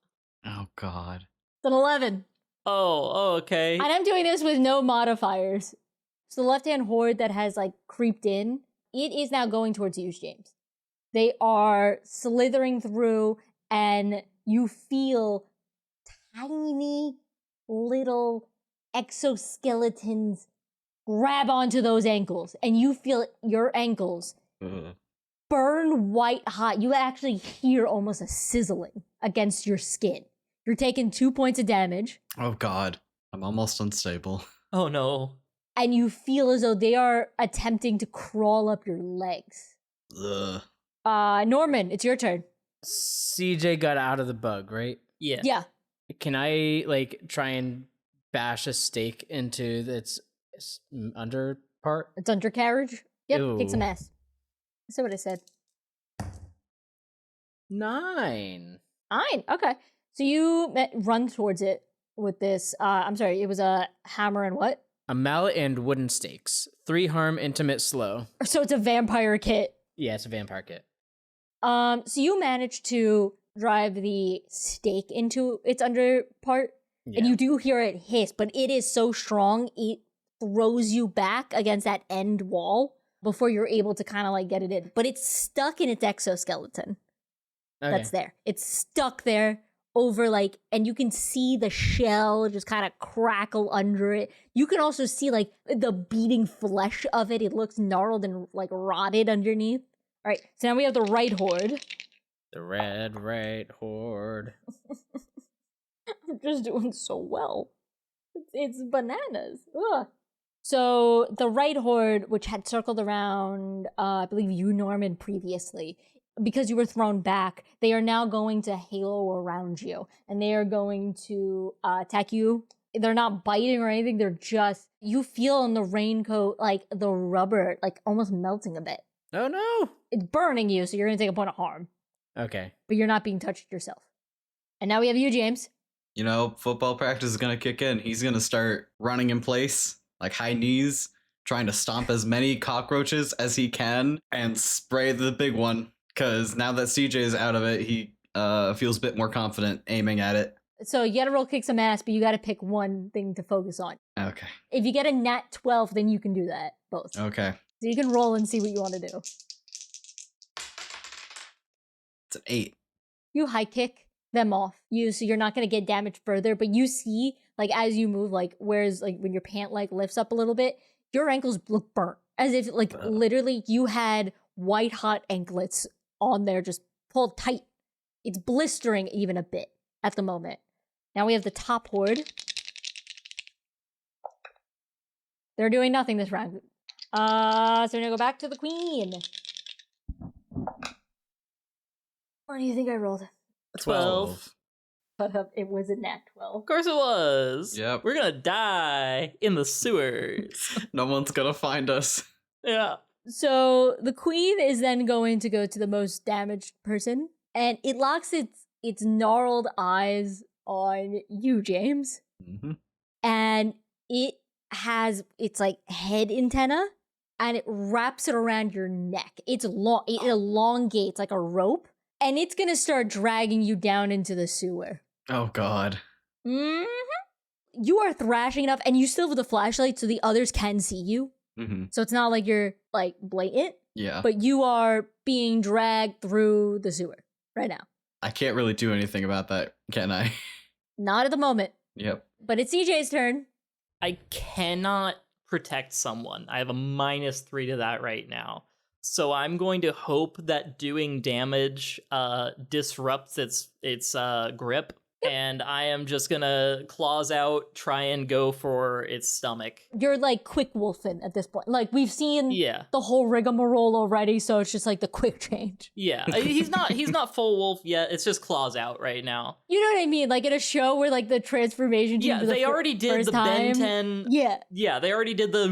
Oh, God. It's an 11. Oh, okay. And I'm doing this with no modifiers. So the left-hand horde that has like creeped in, it is now going towards you, James. They are slithering through, and you feel tiny little exoskeletons grab onto those ankles, and you feel your ankles burn white hot. You actually hear almost a sizzling against your skin. You're taking 2 points of damage. Oh, God. I'm almost unstable. Oh, no. And you feel as though they are attempting to crawl up your legs. Ugh. Norman, it's your turn. CJ got out of the bug, right? Yeah. Yeah. Can I like try and bash a stake into its under part? It's undercarriage. Yep, kick some Ew. ass. That's what I said. 9. Fine. Okay. So you run towards it with this. I'm sorry. It was a hammer and what? A mallet and wooden stakes. 3 harm, intimate, slow. So it's a vampire kit. Yeah, it's a vampire kit. So you manage to drive the stake into its under part, and you do hear it hiss, but it is so strong it throws you back against that end wall before you're able to kind of like get it in. But it's stuck in its exoskeleton. Okay. That's there. It's stuck there over like, and you can see the shell just kind of crackle under it. You can also see like the beating flesh of it. It looks gnarled and like rotted underneath. All right, so now we have the right horde. The red right horde. I'm just doing so well. It's bananas. Ugh. So the right horde, which had circled around, I believe you, Norman, previously, because you were thrown back, they are now going to halo around you, and they are going to attack you. They're not biting or anything. They're just, you feel in the raincoat like the rubber, like almost melting a bit. Oh no! It's burning you, so you're going to take a point of harm. Okay. But you're not being touched yourself. And now we have you, James. You know, football practice is going to kick in. He's going to start running in place, like high knees, trying to stomp as many cockroaches as he can and spray the big one. Because now that CJ is out of it, he feels a bit more confident aiming at it. So you got to roll kick some ass, but you got to pick one thing to focus on. Okay. If you get a nat 12, then you can do that, both. Okay. So you can roll and see what you want to do. It's an 8. You high kick them off. So you're not going to get damaged further, but you see, like, as you move, like, whereas, like, when your pant leg lifts up a little bit, your ankles look burnt. As if, like, literally you had white hot anklets on there just pulled tight. It's blistering even a bit at the moment. Now we have the top horde. They're doing nothing this round. So we're gonna go back to the queen. What do you think I rolled? 12. Shut up, it was a nat 12. Of course it was. Yep. We're gonna die in the sewers. No one's going to find us. Yeah. So the queen is then going to go to the most damaged person, and it locks its gnarled eyes on you, James. Mm-hmm. And it has its like head antenna, and it wraps it around your neck. It's long. It elongates like a rope, and it's gonna start dragging you down into the sewer. Oh, God. Mm-hmm. You are thrashing enough, and you still have the flashlight, so the others can see you. Mm-hmm. So it's not like you're like blatant, Yeah. but you are being dragged through the sewer right now. I can't really do anything about that, can I? Not at the moment, Yep. but it's CJ's turn. I cannot protect someone. I have a -3 to that right now. So I'm going to hope that doing damage disrupts its grip. And I am just gonna claws out, try and go for its stomach. You're like quick wolfing at this point. Like we've seen Yeah. the whole rigmarole already, so it's just like the quick change. Yeah. He's not full wolf yet. It's just claws out right now. You know what I mean? Like in a show where like the transformation team Yeah, for the they already did first the time. Ben 10. Yeah. Yeah, they already did the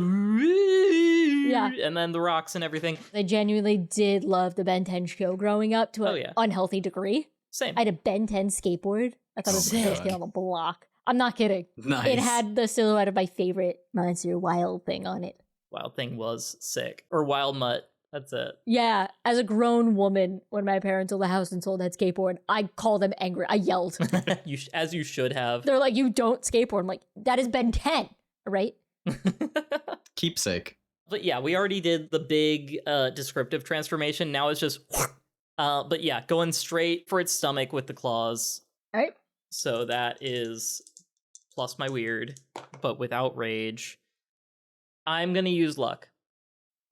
Yeah. and then the rocks and everything. I genuinely did love the Ben 10 show growing up to an unhealthy degree. Same. I had a Ben 10 skateboard. I thought it was the first kid on the block. I'm not kidding. Nice. It had the silhouette of my favorite monster, Wild Thing, on it. Wild Thing was sick. Or Wild Mutt. That's it. Yeah, as a grown woman, when my parents sold the house and sold that skateboard, I called them angry. I yelled. As you should have. They're like, you don't skateboard. I'm like, that is Ben 10, right? Keepsake. But yeah, we already did the big descriptive transformation. Now it's just... but yeah, going straight for its stomach with the claws. All right. So that is plus my weird, but without rage. I'm going to use luck.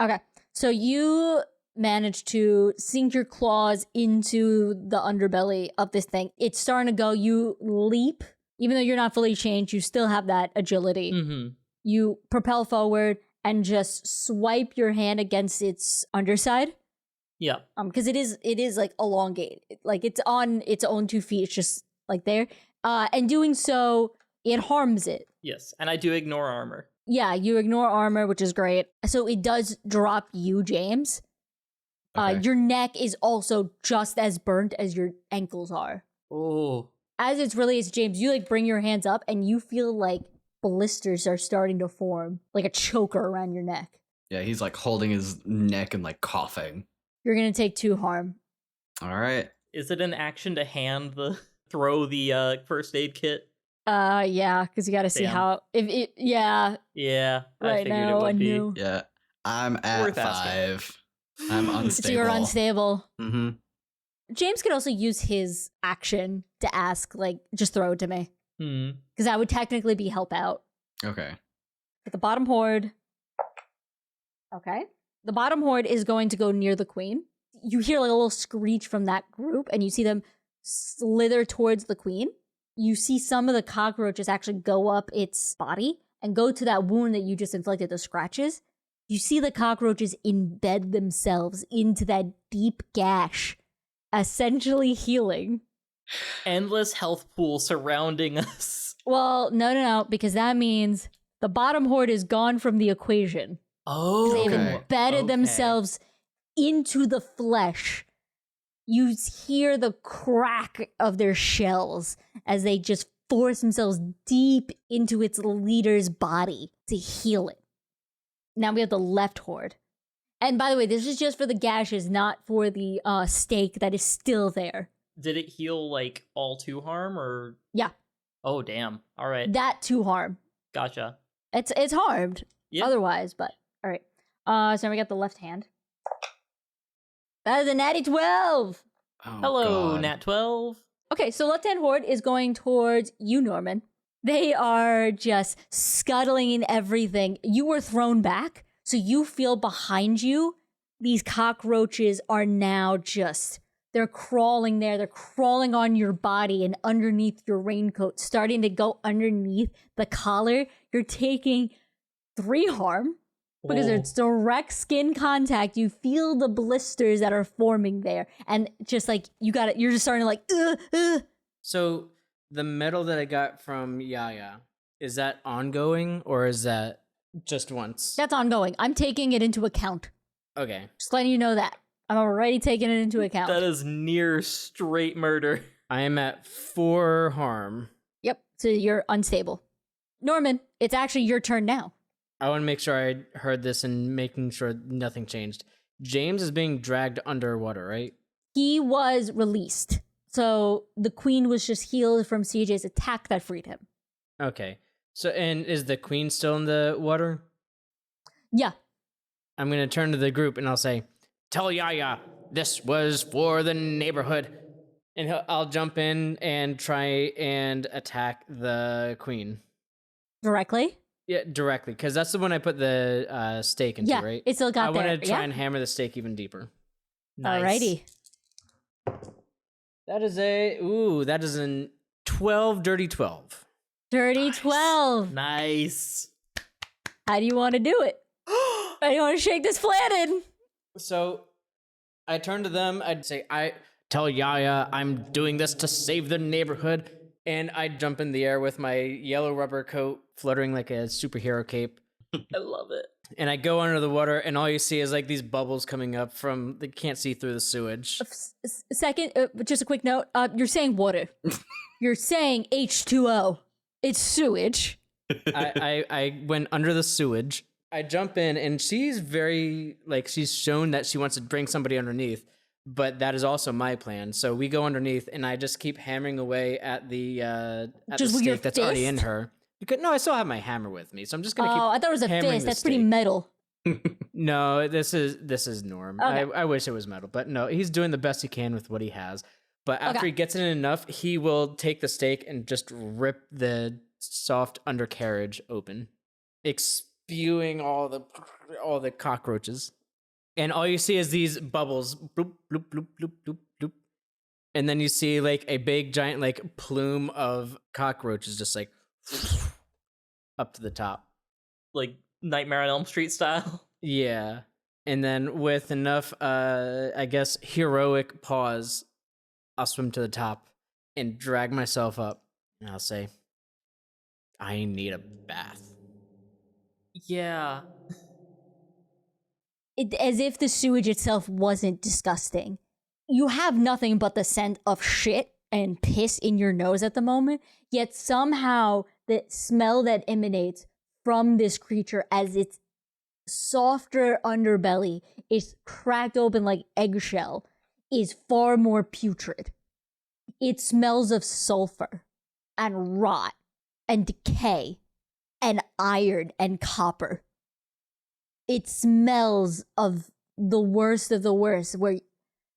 Okay. So you managed to sink your claws into the underbelly of this thing. It's starting to go. You leap. Even though you're not fully changed, you still have that agility. Mm-hmm. You propel forward and just swipe your hand against its underside. Yeah. Because it is like elongated. Like it's on its own 2 feet. It's just like there. And doing so, it harms it. Yes. And I do ignore armor. Yeah, you ignore armor, which is great. So it does drop you, James. Okay. Your neck is also just as burnt as your ankles are. Oh. As it's released, James, you like bring your hands up and you feel like blisters are starting to form, like a choker around your neck. Yeah, he's like holding his neck and like coughing. You're gonna take 2 harm. All right. Is it an action to throw the first aid kit? Yeah, because you gotta see Damn. how, if it, yeah. Yeah. I Right figured now, it would I be. knew. Yeah. I'm at Worth asking. 5. I'm unstable. So you're unstable. Mm-hmm. James could also use his action to ask, like, just throw it to me. Hmm. Because that would technically be help out. Okay. But the bottom horde. Okay. The bottom horde is going to go near the queen. You hear like a little screech from that group, and you see them slither towards the queen. You see some of the cockroaches actually go up its body and go to that wound that you just inflicted, the scratches. You see the cockroaches embed themselves into that deep gash, essentially healing. Endless health pool surrounding us. Well, no, because that means the bottom horde is gone from the equation. Oh. They've Okay. embedded themselves into the flesh. You hear the crack of their shells as they just force themselves deep into its leader's body to heal it. Now we have the left horde. And by the way, this is just for the gashes, not for the stake that is still there. Did it heal like all 2 harm or? Yeah. Oh, damn. All right. That 2 harm. Gotcha. It's harmed Yeah. otherwise, but all right. So now we got the left hand. That is a natty 12. Oh, Hello, God. Nat 12. Okay, so left hand horde is going towards you, Norman. They are just scuttling in everything. You were thrown back, so you feel behind you. These cockroaches are now they're crawling there. They're crawling on your body and underneath your raincoat, starting to go underneath the collar. You're taking 3 harm. Because Oh. it's direct skin contact, you feel the blisters that are forming there, and just like you're just starting to like, So the medal that I got from Yaya, is that ongoing or is that just once? That's ongoing. I'm taking it into account. Okay. Just letting you know that I'm already taking it into account. That is near straight murder. I am at 4 harm. Yep. So you're unstable. Norman, it's actually your turn now. I want to make sure I heard this and making sure nothing changed. James is being dragged underwater, right? He was released, so the queen was just healed from CJ's attack that freed him. Okay. So, and is the queen still in the water? Yeah. I'm going to turn to the group and I'll say, tell Yaya, this was for the neighborhood. And I'll jump in and try and attack the queen. Directly. Yeah, directly, because that's the one I put the stake into, Yeah, right? it still got I there. want to try Yeah. and hammer the stake even deeper. Nice. Alrighty. That is that is an 12 dirty 12. Dirty Nice. 12. Nice. How do you want to do it? How do you want to shake this flat in? So I turn to them. I'd say, I tell Yaya I'm doing this to save the neighborhood. And I jump in the air with my yellow rubber coat fluttering like a superhero cape. I love it. And I go under the water, and all you see is like these bubbles coming up from, they can't see through the sewage. Second, just a quick note. You're saying water. You're saying H2O. It's sewage. I went under the sewage. I jump in, and she's very, like, she's shown that she wants to bring somebody underneath, but that is also my plan. So we go underneath, and I just keep hammering away at the Just with your stake that's already in fist? her. No, I still have my hammer with me, so I'm just gonna keep. Oh, I thought it was a hammering fist. the That's pretty stake. metal. No, this is Norm. Okay. I wish it was metal, but no, he's doing the best he can with what he has. But after he gets in enough, he will take the stake and just rip the soft undercarriage open, spewing all the cockroaches. And all you see is these bubbles, bloop, bloop, bloop, bloop, bloop, bloop. And then you see like a big giant like plume of cockroaches just like up to the top. Like Nightmare on Elm Street style. Yeah. And then with enough, I guess, heroic pause, I'll swim to the top and drag myself up. And I'll say, I need a bath. Yeah. As if the sewage itself wasn't disgusting. You have nothing but the scent of shit and piss in your nose at the moment, yet somehow the smell that emanates from this creature as its softer underbelly is cracked open like eggshell is far more putrid. It smells of sulfur and rot and decay and iron and copper. It smells of the worst, where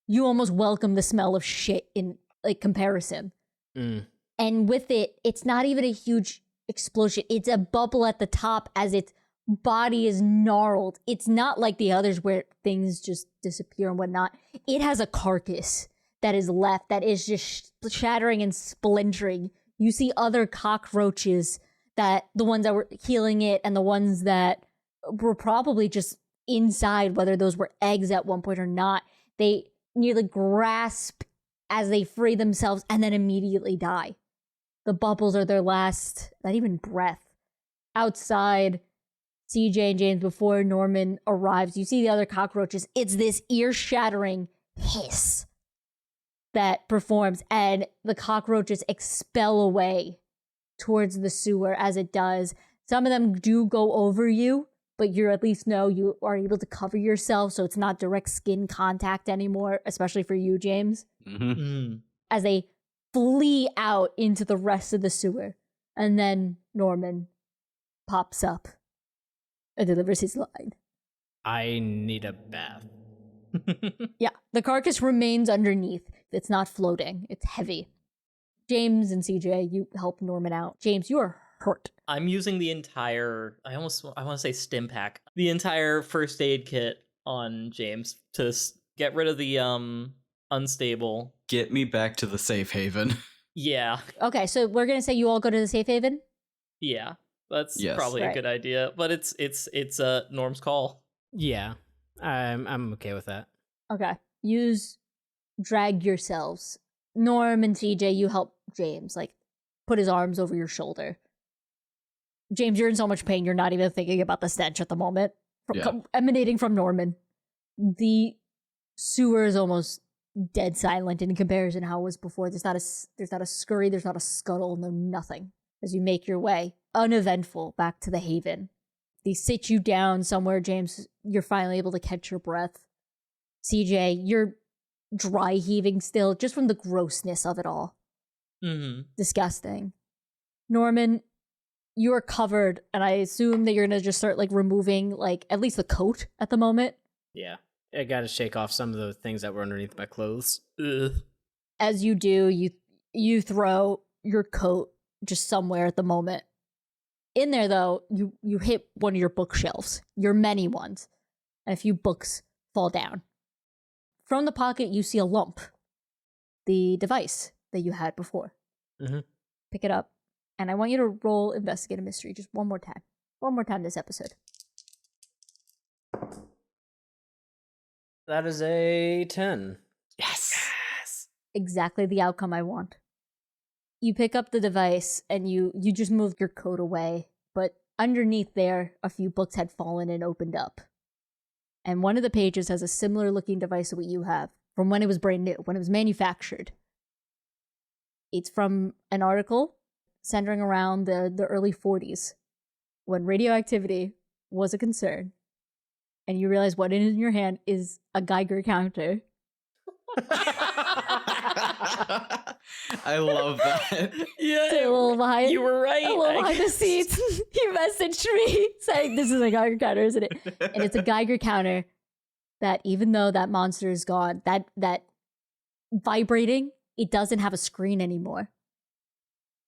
you almost welcome the smell of shit in like comparison. Mm. And with it, it's not even a huge explosion. It's a bubble at the top as its body is gnarled. It's not like the others where things just disappear and whatnot. It has a carcass that is left that is just shattering and splintering. You see other cockroaches, that the ones that were healing it and the ones that were probably just inside, whether those were eggs at one point or not. They nearly grasp as they free themselves and then immediately die. The bubbles are their last, not even breath. Outside, CJ and James, before Norman arrives, you see the other cockroaches. It's this ear-shattering hiss that performs, and the cockroaches expel away towards the sewer as it does. Some of them do go over you, but you at least know you are able to cover yourself, so it's not direct skin contact anymore, especially for you, James. Mm-hmm. As they flee out into the rest of the sewer. And then Norman pops up and delivers his line. I need a bath. Yeah, the carcass remains underneath. It's not floating. It's heavy. James and CJ, you help Norman out. James, you are hurt. I'm using the entire, I want to say stim pack, the entire first aid kit on James to get rid of the unstable. Get me back to the safe haven. Yeah. Okay, so we're going to say you all go to the safe haven? Yeah. That's Yes. probably Right. a good idea, but it's Norm's call. Yeah, I'm okay with that. Okay. Drag yourselves. Norm and CJ, you help James, like, put his arms over your shoulder. James, you're in so much pain, you're not even thinking about the stench at the moment. Emanating from Norman. The sewer is almost dead silent in comparison to how it was before. There's not a scurry, there's not a scuttle, no nothing. As you make your way, uneventful, back to the haven. They sit you down somewhere, James. You're finally able to catch your breath. CJ, you're dry heaving still, just from the grossness of it all. Mm-hmm. Disgusting. Norman, you are covered, and I assume that you're gonna just start like removing like at least the coat at the moment. Yeah, I gotta shake off some of the things that were underneath my clothes. Ugh. As you do, you throw your coat just somewhere at the moment. In there, though, you hit one of your bookshelves, your many ones, and a few books fall down. From the pocket, you see a lump, the device that you had before. Mm-hmm. Pick it up, and I want you to roll Investigate a Mystery just one more time. One more time this episode. That is a 10. Yes. Exactly the outcome I want. You pick up the device and you just move your coat away, but underneath there, a few books had fallen and opened up. And one of the pages has a similar looking device to what you have from when it was brand new, when it was manufactured. It's from an article centering around the early 40s, when radioactivity was a concern. And you realize what is in your hand is a Geiger counter. I love that. Yeah, A little behind, you were right. a little behind the scenes. He messaged me saying, "This is a Geiger counter, isn't it?" And it's a Geiger counter that, even though that monster is gone, that vibrating, it doesn't have a screen anymore.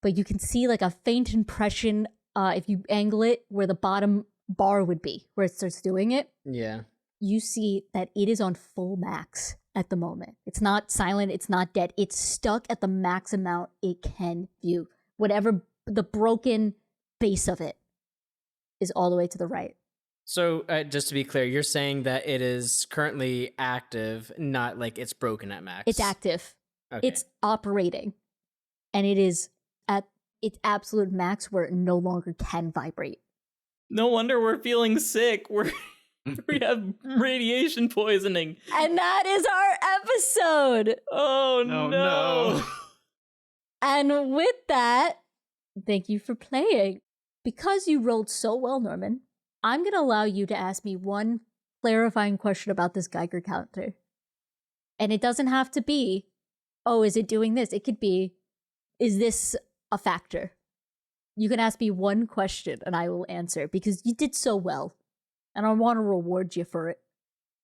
But you can see like a faint impression if you angle it where the bottom bar would be, where it starts doing it. Yeah. You see that it is on full max at the moment. It's not silent, it's not dead. It's stuck at the max amount it can view. Whatever the broken base of it is all the way to the right. So just to be clear, you're saying that it is currently active, not like it's broken at max. It's active. Okay. It's operating. And it is at its absolute max where it no longer can vibrate. No wonder we're feeling sick. We have radiation poisoning. And that is our episode. Oh No, no. no. And with that, thank you for playing. Because you rolled so well, Norman, I'm going to allow you to ask me one clarifying question about this Geiger counter. And it doesn't have to be, oh, is it doing this? It could be, is this a factor? You can ask me one question and I will answer because you did so well. And I want to reward you for it.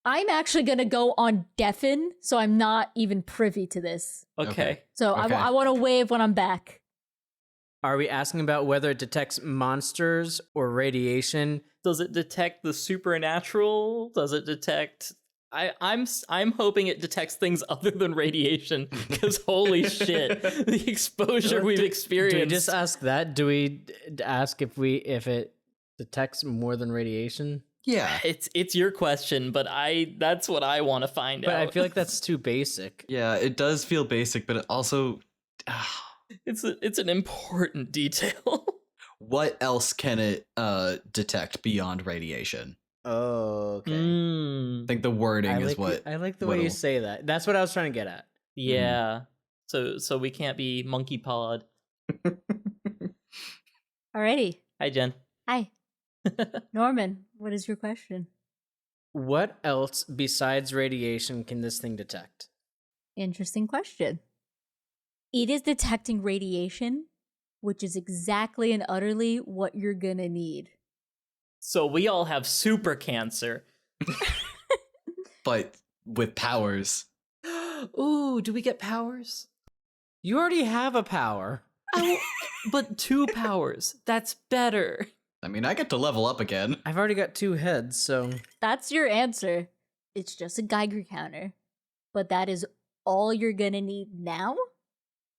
I'm actually going to go on deafen, so I'm not even privy to this. Okay. So Okay. I want to wave when I'm back. Are we asking about whether it detects monsters or radiation? Does it detect the supernatural? Does it detect? I'm hoping it detects things other than radiation because holy shit, the exposure we've experienced. Do we just ask that? Do we ask if it detects more than radiation? Yeah. It's your question, but that's what I want to find But out. I feel like that's too basic. Yeah, it does feel basic, but it also it's an important detail. what else can it detect beyond radiation? Oh, okay. I think the wording is what I like the way you what'll- say that. That's what I was trying to get at. Yeah. So we can't be monkey pawed. Alrighty. Hi, Jen. Hi. Norman, what is your question? What else besides radiation can this thing detect? Interesting question. It is detecting radiation, which is exactly and utterly what you're gonna need. So we all have super cancer. but with powers. Ooh, do we get powers? You already have a power. But 2 powers. That's better. I mean, I get to level up again. I've already got 2 heads, so That's your answer. It's just a Geiger counter. But that is all you're gonna need now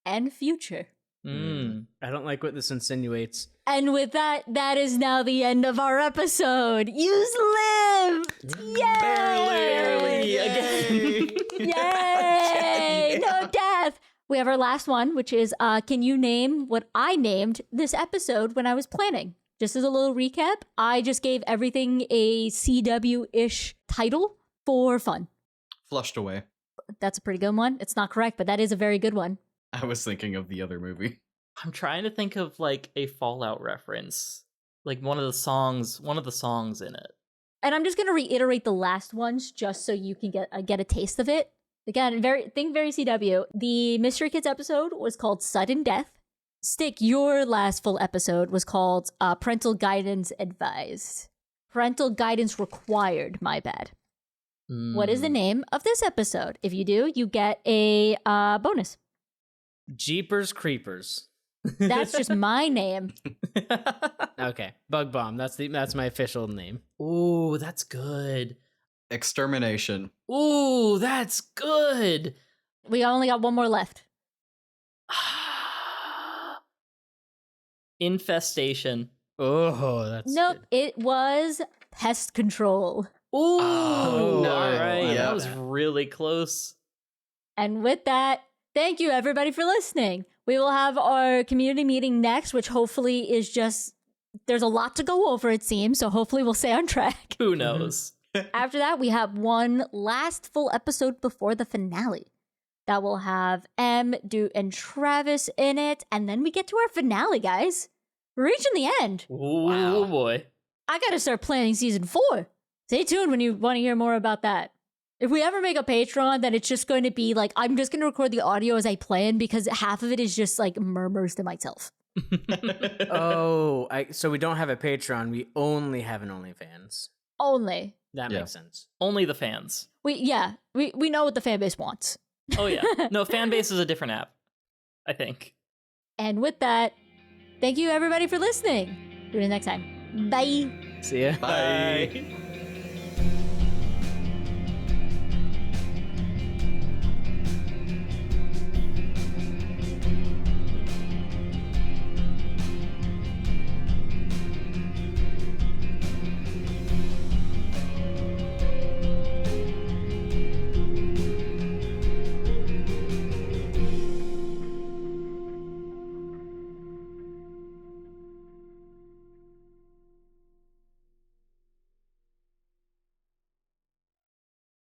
and future. I don't like what this insinuates. And with that, that is now the end of our episode. You've lived! Yay! Barely again. Yay! No death! We have our last one, which is, can you name what I named this episode when I was planning? Just as a little recap, I just gave everything a CW-ish title for fun. Flushed away. That's a pretty good one. It's not correct, but that is a very good one. I was thinking of the other movie. I'm trying to think of like a Fallout reference. Like one of the songs in it. And I'm just going to reiterate the last ones just so you can get a taste of it. Again, very CW. The Mystery Kids episode was called Sudden Death. Stick, your last full episode was called Parental Guidance Advised. Parental Guidance Required, my bad. What is the name of this episode? If you do, you get a bonus. Jeepers Creepers. That's just my name. Okay, Bug Bomb. That's my official name. Ooh, that's good. Extermination. Ooh, that's good. We only got one more left. Infestation. Oh, that's Nope, good. it was pest control. Ooh, Oh, all right. yeah. That was really close. And with that, thank you everybody for listening. We will have our community meeting next, which hopefully is just, there's a lot to go over, it seems. So hopefully we'll stay on track. Who knows? After that, we have one last full episode before the finale that will have M, Doot, and Travis in it. And then we get to our finale, guys. We're reaching the end. Ooh, Wow. boy. I gotta start planning season 4. Stay tuned when you want to hear more about that. If we ever make a Patreon, then it's just going to be like, I'm just going to record the audio as I plan because half of it is just like murmurs to myself. Oh, so we don't have a Patreon. We only have an OnlyFans. Only. That Yeah. makes sense. Only the fans. We know what the fan base wants. Oh, yeah. No, Fanbase is a different app, I think. And with that, thank you everybody for listening. Do it next time. Bye. See ya. Bye.